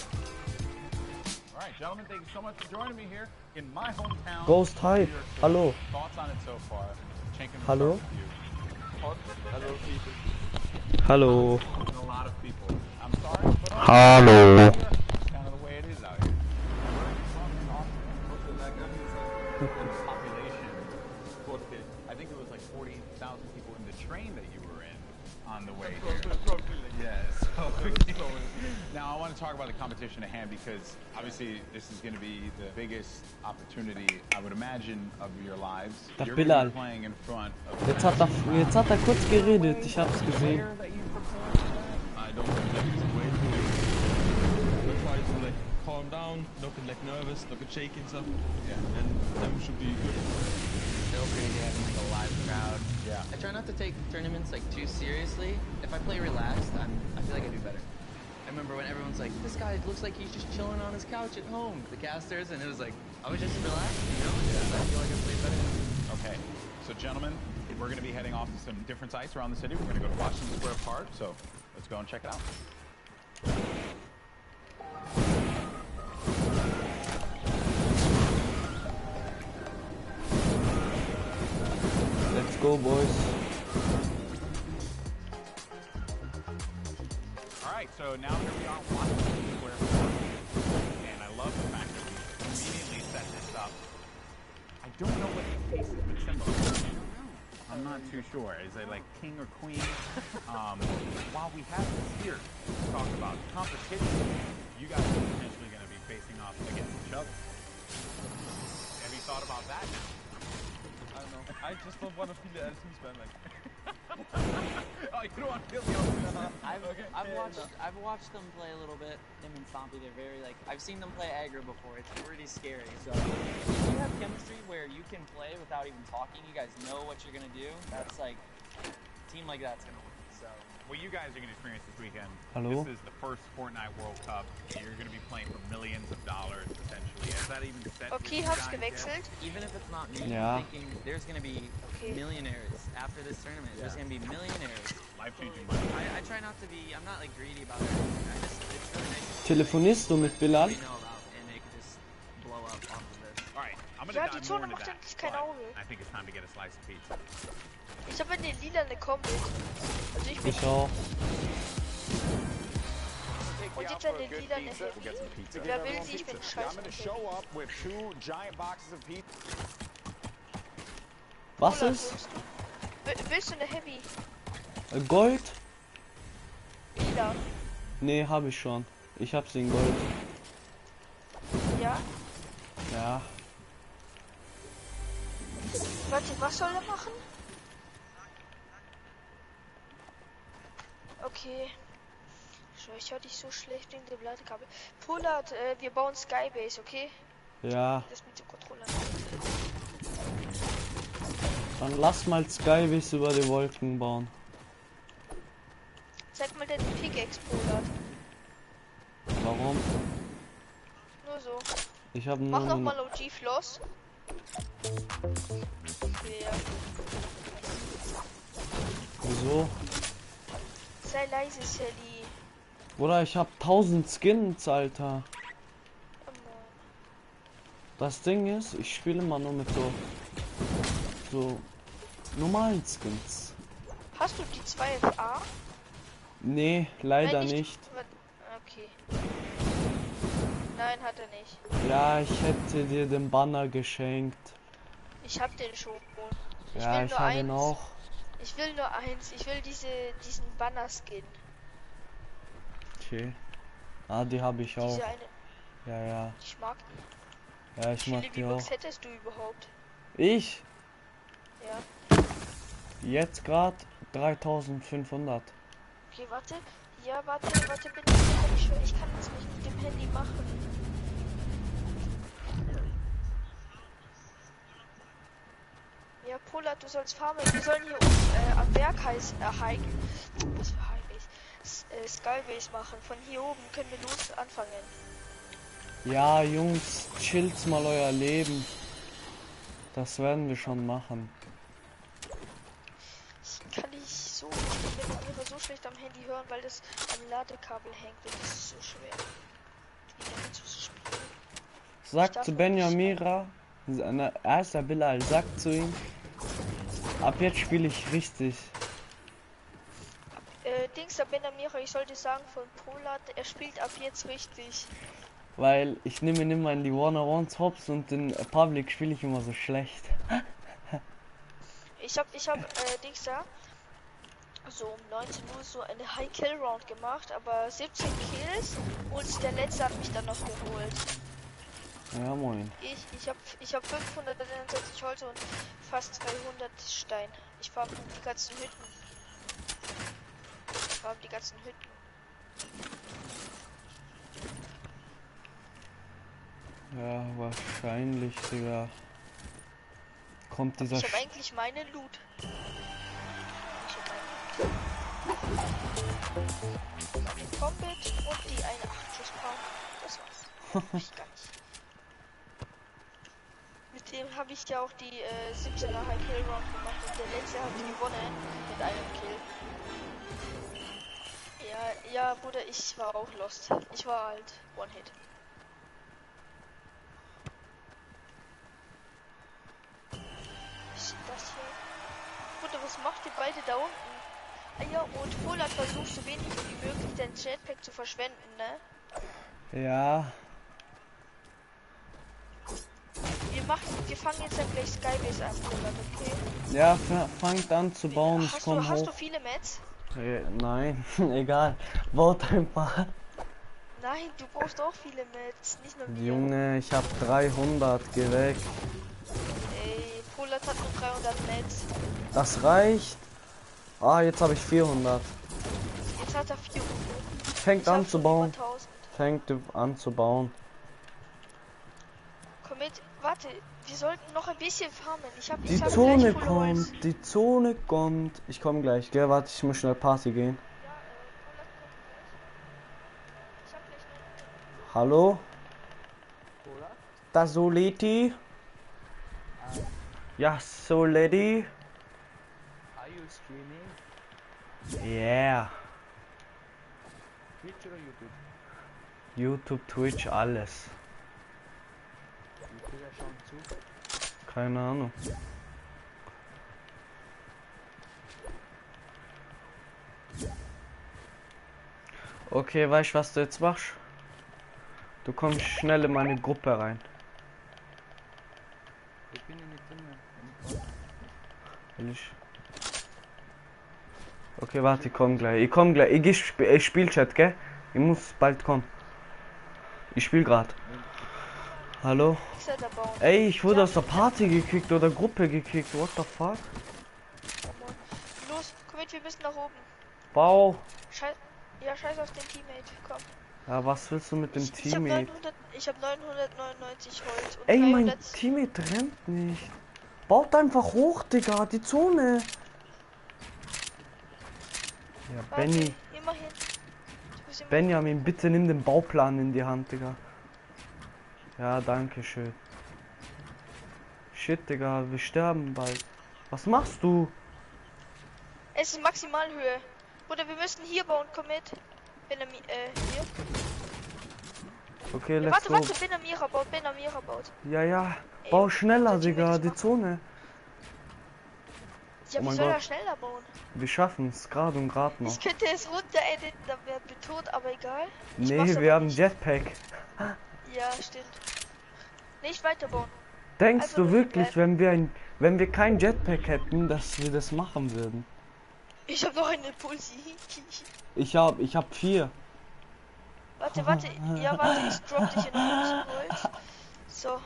All right, gentlemen, thank you so much for joining me here in my hometown. Ghost Type. Hallo. Thoughts on it so far? Hallo. Hello, people. Hallo. A lot of people. I'm sorry. Hallo. It's kind of the way it is out here. Population. I think it was like 40,000 people in the train that you were in on the way here. Yes. Now I want to talk about the competition at hand because obviously this is going to be the biggest opportunity I would imagine of your lives. You're going to be playing in front of. Jetzt hat er kurz geredet, ich hab's gesehen. I don't think it's way too late. We'll try to like calm down, looking like nervous, looking shaky and stuff. Yeah. And then we should be good. Feel free to get like a live crowd. Yeah. I try not to take tournaments like too seriously. If I play relaxed, I feel like I do better. I remember when everyone's like, this guy looks like he's just chilling on his couch at home, the casters, and it was like, I was just relaxed, you know? Yeah. I feel like I played better. Okay, so gentlemen, we're going to be heading off to some different sites around the city. We're going to go to Washington Square Park, so let's go and check it out. Let's go, boys. Alright, so now here we are Washington Square Park. And I love the fact that we immediately set this up. I don't know what the face of the symbol is. I'm not too sure. Is it like king or queen? While we have this here to talk about competition, you guys are potentially going to be facing off against each up. Have you thought about that now? I don't know. I just don't want to feel the LCs, man. Like. Oh, you don't want to feel the LCs? I've watched them play a little bit. Him and Stompy, they're very like. I've seen them play aggro before. It's pretty scary. So if you have chemistry where you can play without even talking, you guys know what you're gonna do. That's like a team like that's gonna win. So. What you guys are going to experience this weekend, Hello? this is the first Fortnite World Cup. You're going to be playing for millions of dollars, potentially. Is that even set? Okay, hab's gewechselt. Even if it's not me, Yeah. I'm thinking there's going to be millionaires after this tournament. There's going to be millionaires. Life-changing. I try not to be, I'm not like greedy about everything. It's really nice. Telefonierst du mit Bilal? And it could just blow up off of this. Alright, I'm going to Ja, dive die more Zone into macht that. eigentlich kein but Auge. I think it's time to get a slice of pizza. Ich habe eine lila eine Kombi. Also ich bin. Ich auch. Und jetzt eine lila eine Heavy. Wer will sie? Ich bin scheiße. Was ist? Willst du eine Heavy? Gold? Lila. Nee, habe ich schon. Ich hab sie in Gold. Ja? Ja. Warte, was soll er machen? Okay. Ich höre dich so schlecht wegen dem Ladekabel. Pollard, wir bauen Skybase, okay? Ja. Das mit dem Controller. Dann lass mal Skybase über die Wolken bauen. Zeig mal deine Pickaxe, Pollard. Warum? Nur so. Ich habe nur... Mach nochmal OG Floss. Okay, ja. Wieso? Sei leise, Sally. Oder ich habe 1000 Skins, Alter. Das Ding ist, ich spiele immer nur mit so normalen Skins. Hast du die 2FA? Nee, leider Nein, nicht. Okay. Nein, hat er nicht. Ja, ich hätte dir den Banner geschenkt. Ich hab den schon. Ja, ich habe ihn auch. Ich will nur eins. Ich will diesen Banner-Skin. Okay. Ah, die habe ich auch. Diese eine. Ja, ja. Ich mag die. Ja, ich mag die auch. Was hättest du überhaupt? Ich? Ja. Jetzt gerade 3500. Okay, warte. Ja, warte, bitte. Ich kann das nicht mit dem Handy machen. Ja, Pollard, du sollst farmen. Wir sollen hier oben am Berg hiken. Was für Highbase? Skybase machen. Von hier oben können wir los anfangen. Ja, Jungs, chillt mal euer Leben. Das werden wir schon machen. Ich kann nicht so. Ich bin einfach so schlecht am Handy hören, weil das am Ladekabel hängt und das ist so schwer. Wieder zu spielen. Sagt zu Benjamira, seine erster Bilal, sagt zu ihm, ab jetzt spiele ich richtig. Dings, der Benjamira, ich sollte sagen von Pollard, er spielt ab jetzt richtig. Weil ich nehme ihn immer in die One-on-Ones Hops und in Public spiele ich immer so schlecht. Ich hab Dings da so um 19 Uhr so eine High-Kill-Round gemacht, aber 17 Kills und der letzte hat mich dann noch geholt. Ja, moin. Ich hab 561 Holz und fast 200 Stein. Ich farm die ganzen Hütten. Ja, wahrscheinlich, Digga. Kommt dieser... Ich hab eigentlich meine Loot. Den Combat und die eine 8-Schuss-Power. Das war's. Ich gar nicht. Mit dem habe ich ja auch die 17er High Kill Round gemacht und der letzte hat gewonnen mit einem Kill. Ja, Bruder, ich war auch lost. Ich war halt One-Hit. Das hier. Bruder, was macht ihr beide da unten? Ah ja, und Pollard versucht so wenig wie möglich dein Jetpack zu verschwenden, ne? Ja. Wir fangen jetzt gleich Skybase an, Pollard, okay? Ja, fangt an zu bauen, ich komm hoch. Hast du viele Mets? Nein, egal. Baut einfach. Nein, du brauchst auch viele Mets, nicht nur wir. Junge, ich hab 300, geh weg. Ey, Polat hat nur 300 Mets. Das reicht. Ah, jetzt habe ich 400. Jetzt hat er 400. Fängt an zu bauen. Fängt an zu bauen. Komm mit, warte, wir sollten noch ein bisschen farmen. Die Zone kommt, die Zone kommt. Ich komme gleich, gell? Warte, ich muss schnell Party gehen. Hallo? Da Soleti? Ja, Soleti? Are you streaming? Yeah. Twitch oder YouTube? YouTube, Twitch, alles. YouTuber schauen zu. Keine Ahnung. Okay, weißt du, was du jetzt machst? Du kommst schnell in meine Gruppe rein. Ich bin nicht drin. Okay, warte, ich komm gleich. Ich spiel Chat, gell? Ich muss bald kommen. Ich spiel grad. Hallo? Ey, ich wurde aus der Party gekickt oder Gruppe gekickt. What the fuck? Los, komm mit, wir müssen nach oben. Bau. Scheiß auf den Teammate, komm. Ja, was willst du mit dem Teammate? Ich hab 999 Holz und ey, 300... mein Teammate rennt nicht. Baut einfach hoch, Digga, die Zone. Ja, Benny. Immerhin. Benjamin, bitte nimm den Bauplan in die Hand, Digga. Ja, danke schön. Shit, Digga, wir sterben bald. Was machst du? Es ist Maximalhöhe. Oder wir müssen hier bauen, komm mit. Hier. Okay, ja, let's go. Warte, Ben Amira baut. Ja, bau schneller, Digga, die Zone. Ja, oh wie mein soll Gott. er schneller bauen? Wir schaffen es gerade und gerade noch. Ich könnte es runter editen, dann wäre betont, aber egal. Nee, wir haben Jetpack. Ja, stimmt. Nicht weiterbauen. Denkst also du wirklich, wenn wir kein Jetpack hätten, dass wir das machen würden? Ich habe noch eine Pulsi. Ich hab 4. Warte, ja, warte, ich drop dich in ein Holz. So.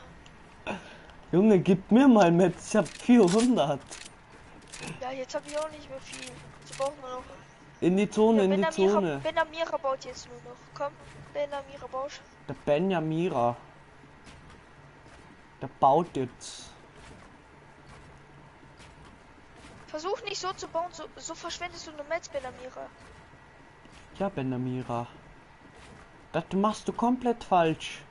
Junge, gib mir mal mit, ich hab 400. Ja, jetzt habe ich auch nicht mehr viel. Jetzt brauchen wir noch. In die Zone, ja, in die Zone. Ben Amira baut jetzt nur noch. Komm, Ben Amira baut. Der Benjamira. Der baut jetzt. Versuch nicht so zu bauen, so verschwendest du nur Metz, Ben Amira. Ja, Benjamira. Das machst du komplett falsch.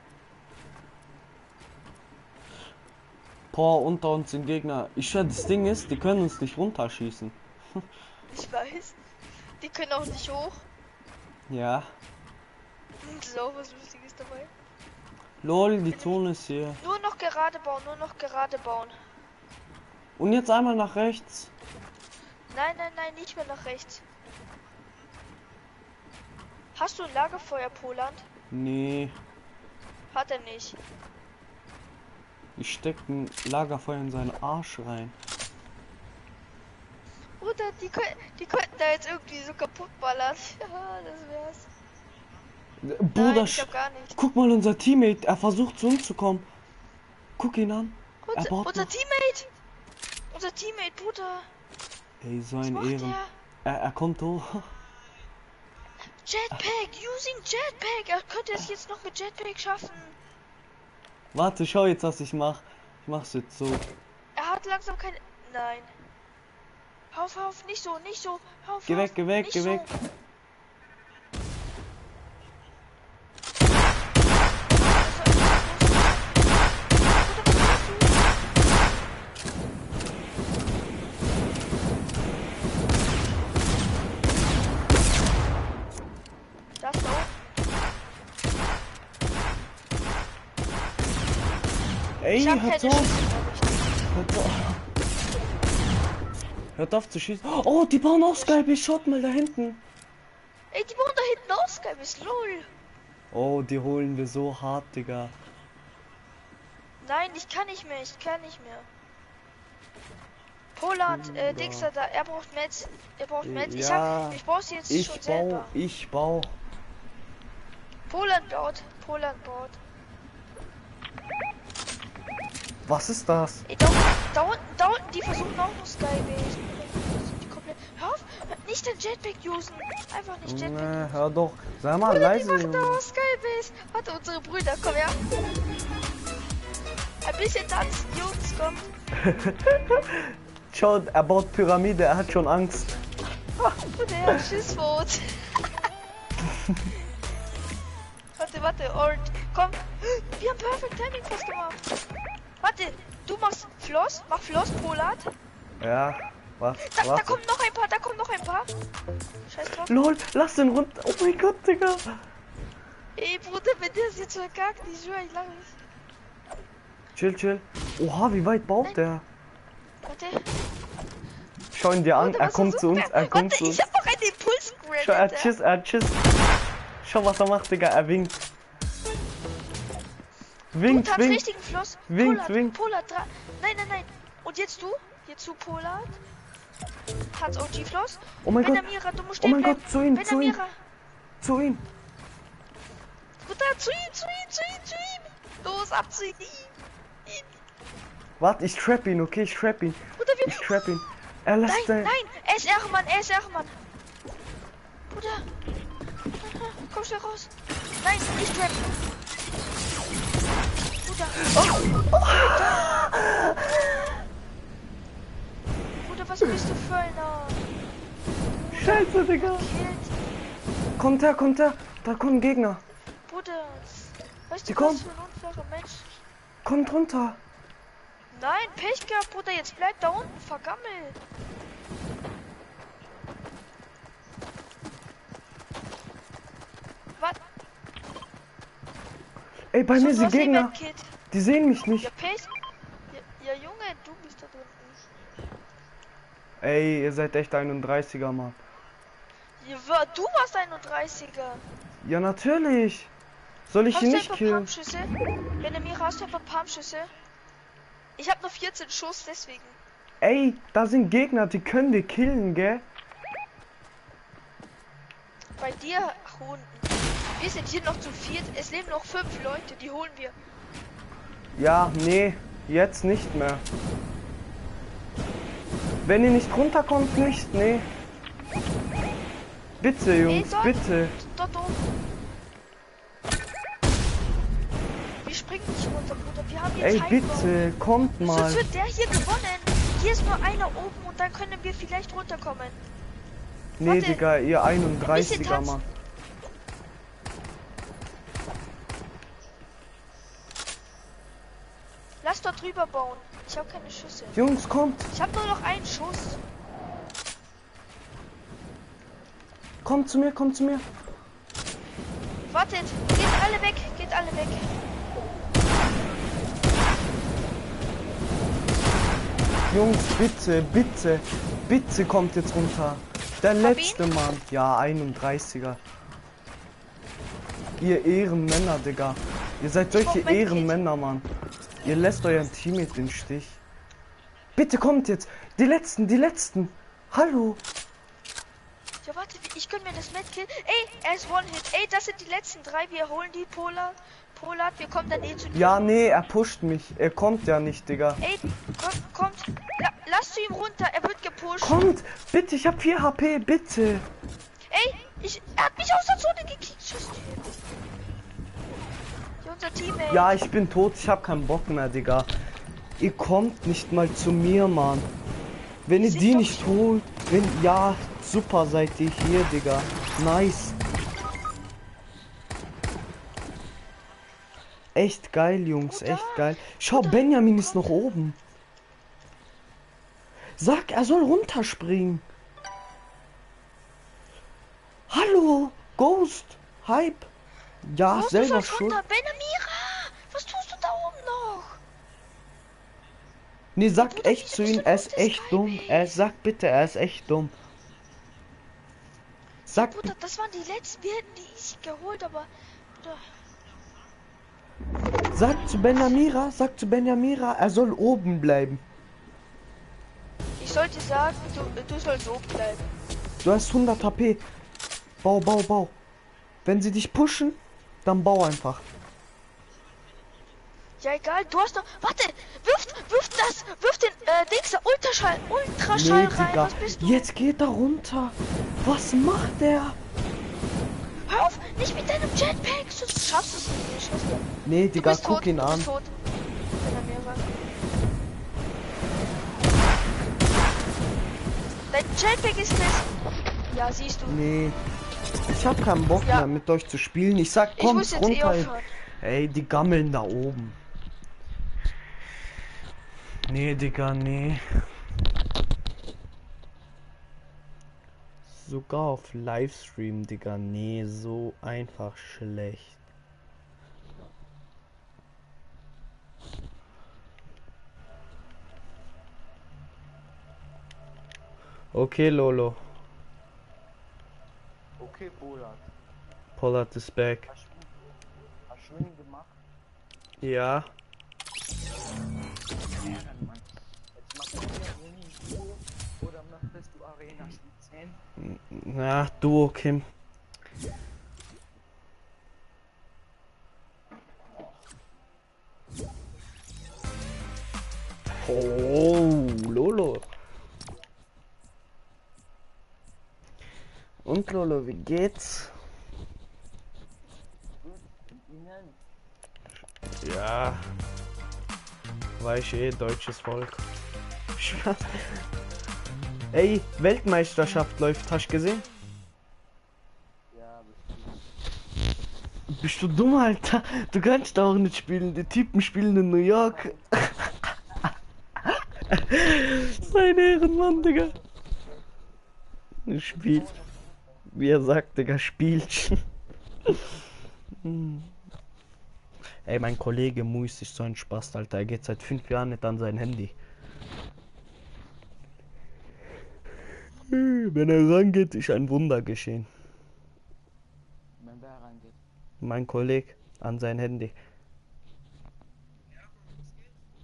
Boah, unter uns sind Gegner. Ich schwör, das Ding ist, die können uns nicht runterschießen. Ich weiß. Die können auch nicht hoch. Ja. Das ist auch was Lustiges dabei. Lol, die Zone ist hier. Nur noch gerade bauen, Und jetzt einmal nach rechts. Nein, nicht mehr nach rechts. Hast du ein Lagerfeuer, Poland? Nee. Hat er nicht. Ich steck ein Lagerfeuer in seinen Arsch rein. Oder die könnten da jetzt irgendwie so kaputt ballern. Ja, das wär's. Bruder, nein, ich hab gar nicht. Guck mal, unser Teammate, er versucht zu uns zu kommen. Guck ihn an. Unser Teammate, Bruder. Ey, so ein Ehren. Er kommt hoch. Jetpack, using Jetpack. Er könnte es jetzt noch mit Jetpack schaffen. Warte, schau jetzt, was ich mach. Ich mach's jetzt so. Er hat langsam keine... Nein. Auf, nicht so. Auf, geh weg. Das auch. Ey, hört auf. Hört auf zu schießen. Oh, die bauen auch Skype. Schaut mal da hinten. Ey, die bauen da hinten auch Skype. Ist lol. Oh, die holen wir so hart, Digga. Nein, ich kann nicht mehr. Poland, Dixer da, er braucht Metz. Ja, Ich brauch's jetzt schon selber. Ich baue. Poland baut. Poland baut. Was ist das? Ey, da unten, die versuchen auch noch Skybase. Die komplett. Hör auf, nicht den Jetpack usen. Einfach nicht Jetpack. Nee, hör doch. Sei mal Bruder, leise, die machen Junge. da auch Skybase. Warte, unsere Brüder, komm her. Ein bisschen tanzen, Jungs, komm. Schau, er baut Pyramide, er hat schon Angst. Und er hat Schiss vor uns. Warte, Ort, komm. Wir haben Perfect Timing fast gemacht. Warte, du machst Floss, mach Floss, Polat. Ja, was? Da kommen noch ein paar, Scheiß drauf. LOL, lass den runter. Oh mein Gott, Digga. Ey, Bruder, wenn der ist jetzt verkackt, ich schwör, ich lache nicht. Chill. Oha, wie weit baut der? Warte. Schau ihn dir an, Bruder, er kommt zu uns, er kommt zu uns. Ich hab noch einen Impulsgranate. Schau, er hat Schiss. Schau, was er macht, Digga, er winkt. Winkt. Richtigen Floss. Winkt. Polat, nein. Und jetzt du Polat. Tanz OG Floss. Oh mein Gott. Du musst Oh mein Gott, zu ihm. Bruder, zu ihm. Los, ab zu ihm. Warte, ich trap ihn, okay? Ich trap ihn. Er lässt Nein, er ist Ehrenmann. Bruder. Komm schnell raus. Nein, ich trap. Bruder. Bruder, was bist du für einer? Scheiße, Digga. Kommt her. Da kommen Gegner. Bruder. Weißt Die du, was kommen. für ein unfairer Mensch? Kommt runter. Nein, Pech gehabt, Bruder. Jetzt bleib da unten, vergammelt. Was? Ey, bei mir sind Gegner. Die sehen mich nicht. Ja, Pech. Ja, Junge, du bist da drunten. Ey, ihr seid echt 31er, Mann. Ja, du warst 31er. Ja, natürlich. Soll ich ihn nicht killen? Wenn du mir hast, du ein paar Palmschüsse. Ich hab nur 14 Schuss, deswegen. Ey, da sind Gegner, die können wir killen, gell? Bei dir, Hunden. Wir sind hier noch zu viert. Es leben noch 5 Leute, die holen wir. Ja, nee, jetzt nicht mehr. Wenn ihr nicht runterkommt, nicht, nee. Bitte, Jungs, dort, bitte. Dort oben. Wir springen nicht runter, Bruder. Wir haben jetzt Ey, bitte, kommt mal. Sonst wird der hier gewonnen. Hier ist nur einer oben und dann können wir vielleicht runterkommen. Nee, Warte, Digga, ihr 31er, Mann. Lass dort drüber bauen. Ich habe keine Schüsse. Jungs, kommt. Ich habe nur noch einen Schuss. Kommt zu mir. Wartet, geht alle weg. Jungs, bitte kommt jetzt runter. Der letzte Mann. Ja, 31er. Ihr Ehrenmänner, Digga. Ihr seid solche Ehrenmänner, Mann. Ihr lässt euren Teammate im Stich. Bitte kommt jetzt. Die letzten. Hallo. Ja, warte, ich könnte mir das Medkill. Ey, er ist One-Hit. Ey, das sind die letzten 3. Wir holen die Polat. Wir kommen dann zu dir. Ja, nee, er pusht mich. Er kommt ja nicht, Digga. Ey, kommt. Lass zu ihm runter. Er wird gepusht. Kommt. Bitte, ich hab 4 HP. Bitte. Ey, er hat mich aus der Zone gekickt. Schuss. Unser Teammate. Ja, ich bin tot. Ich hab keinen Bock mehr, Digga. Ihr kommt nicht mal zu mir, Mann. Wenn ihr die nicht holt, ja, super seid ihr hier, Digga. Nice. Echt geil, Jungs, echt geil. Schau, Benjamin ist noch oben. Sag, er soll runterspringen. Hallo, Ghost, Hype. Ja, Ghost, selber schuld. Benamira, was tust du da oben noch? Nee, sag echt zu ihm, er ist echt dumm. Sag bitte, er ist echt dumm. Sag. Bruder, das waren die letzten, wir hätten die easy geholt, aber. Bruder. Sag zu Benjamira, er soll oben bleiben. Ich sollte sagen, du sollst oben bleiben. Du hast 100 HP. Bau. Wenn sie dich pushen, Dann bau einfach. Ja, egal, du hast noch. Warte! Wirf den Dings da, Ultraschall Nee, rein. Digga. Was bist du? Jetzt geht er runter. Was macht der? Hör auf! Nicht mit deinem Jetpack! Sonst schaffst du es nicht. Nee, Digga, bist guck tot, ihn du an. bist tot. Wenn er mir war. Dein Jetpack ist das. Ja, siehst du. Nee. Ich hab keinen Bock mehr mit euch zu spielen. Ich sag, kommt muss jetzt runter. aufhören. Ey, die gammeln da oben. Nee, Digga, nee. Sogar auf Livestream, Digga, nee, so einfach schlecht. Okay, Lolo. Okay, Polat. Polat is back. Hast du ihn gemacht? Ja. Ja, dann, Mann. Jetzt machst du hier Mini-Duo oder möchtest du Arena spielen? Na, Duo, Kim. Oh, Lolo. Und Lolo, wie geht's? Ja. Weiß eh, deutsches Volk. Ey, Weltmeisterschaft läuft, hast du gesehen? Ja, Bist du dumm, Alter? Du kannst auch nicht spielen. Die Typen spielen in New York. Sein Ehrenmann, Digga. Spielt. Wie er sagt, Digga, spielt. Ey, mein Kollege Muis ist so ein Spaß, Alter. Er geht seit 5 Jahren nicht an sein Handy. Wenn er rangeht, ist ein Wunder geschehen. Wenn wer rangeht. Mein Kollege an sein Handy.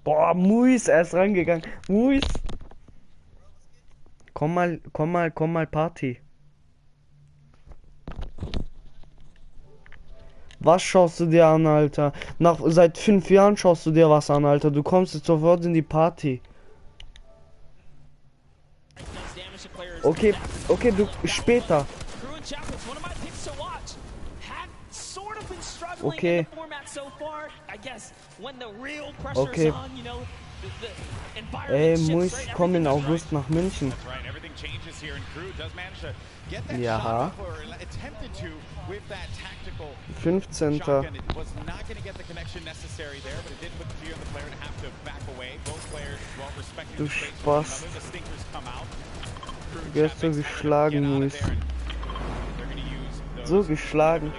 Boah, Muis, er ist rangegangen. Muis. Komm mal, Party. Was schaust du dir an, Alter? Seit 5 Jahren schaust du dir was an, Alter. Du kommst jetzt sofort in die Party. Okay, du später. Okay. Okay. Ey, muss ich komme im August nach München. Ja. 15. Du Spaß. Du wirst so geschlagen, Luis. So geschlagen.